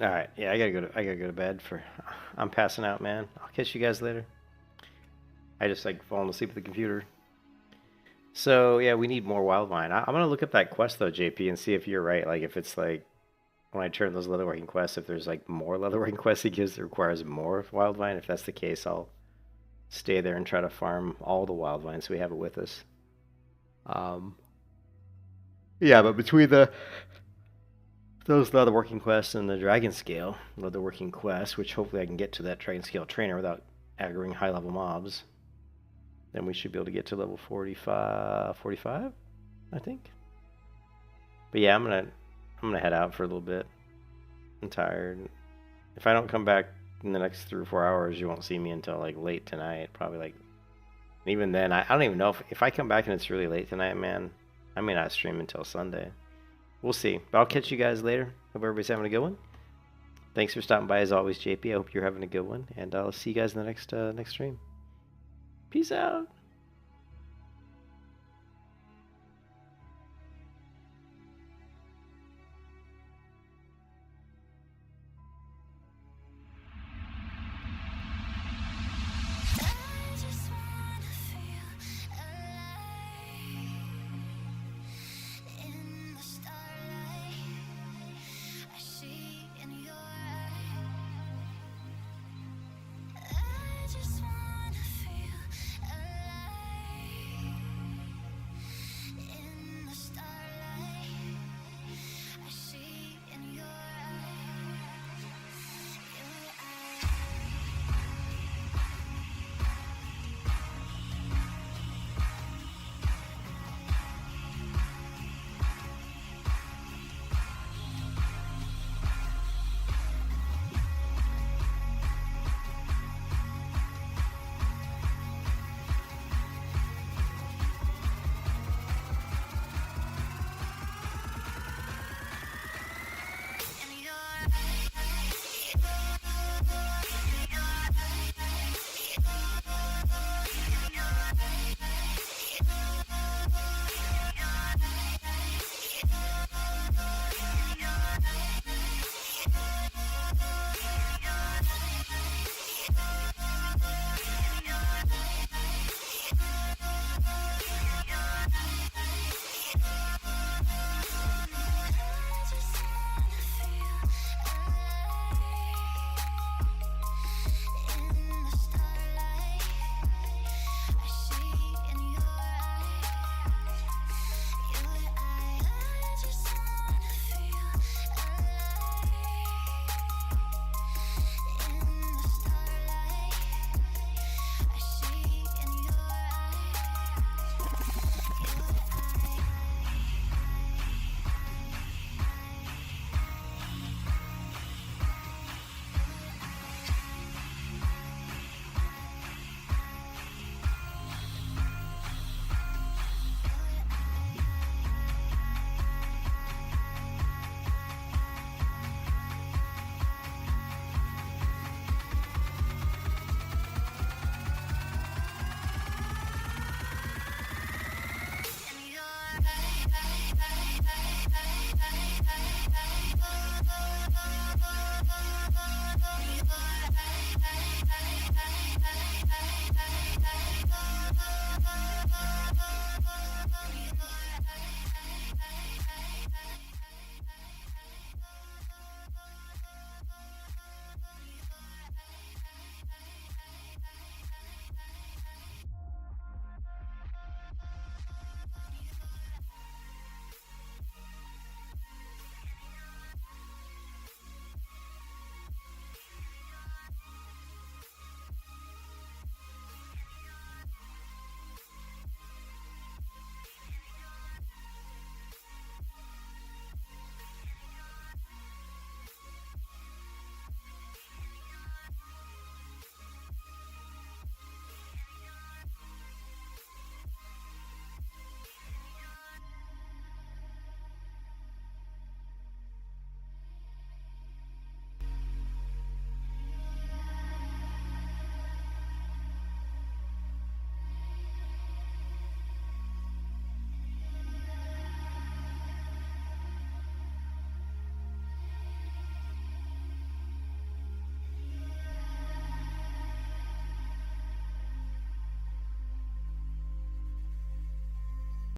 All right, yeah, I gotta go to bed for. I'm passing out, man. I'll catch you guys later. I just like falling asleep at the computer. So yeah, we need more wildvine. I'm gonna look up that quest though, JP, and see if you're right. Like if it's like when I turn those leatherworking quests, if there's like more leatherworking quests he gives that requires more wildvine. If that's the case, I'll stay there and try to farm all the wildvine so we have it with us. Yeah, but between those leatherworking quests and the dragon scale leatherworking quest, which hopefully I can get to that dragon scale trainer without aggroing high level mobs, then we should be able to get to level 45, I think. But yeah, I'm gonna head out for a little bit. I'm tired. If I don't come back in the next 3 or 4 hours, you won't see me until like late tonight. Probably like, even then, I don't even know if I come back and it's really late tonight, man. I may not stream until Sunday. We'll see. But I'll catch you guys later. Hope everybody's having a good one. Thanks for stopping by as always, JP. I hope you're having a good one, and I'll see you guys in the next stream. Peace out.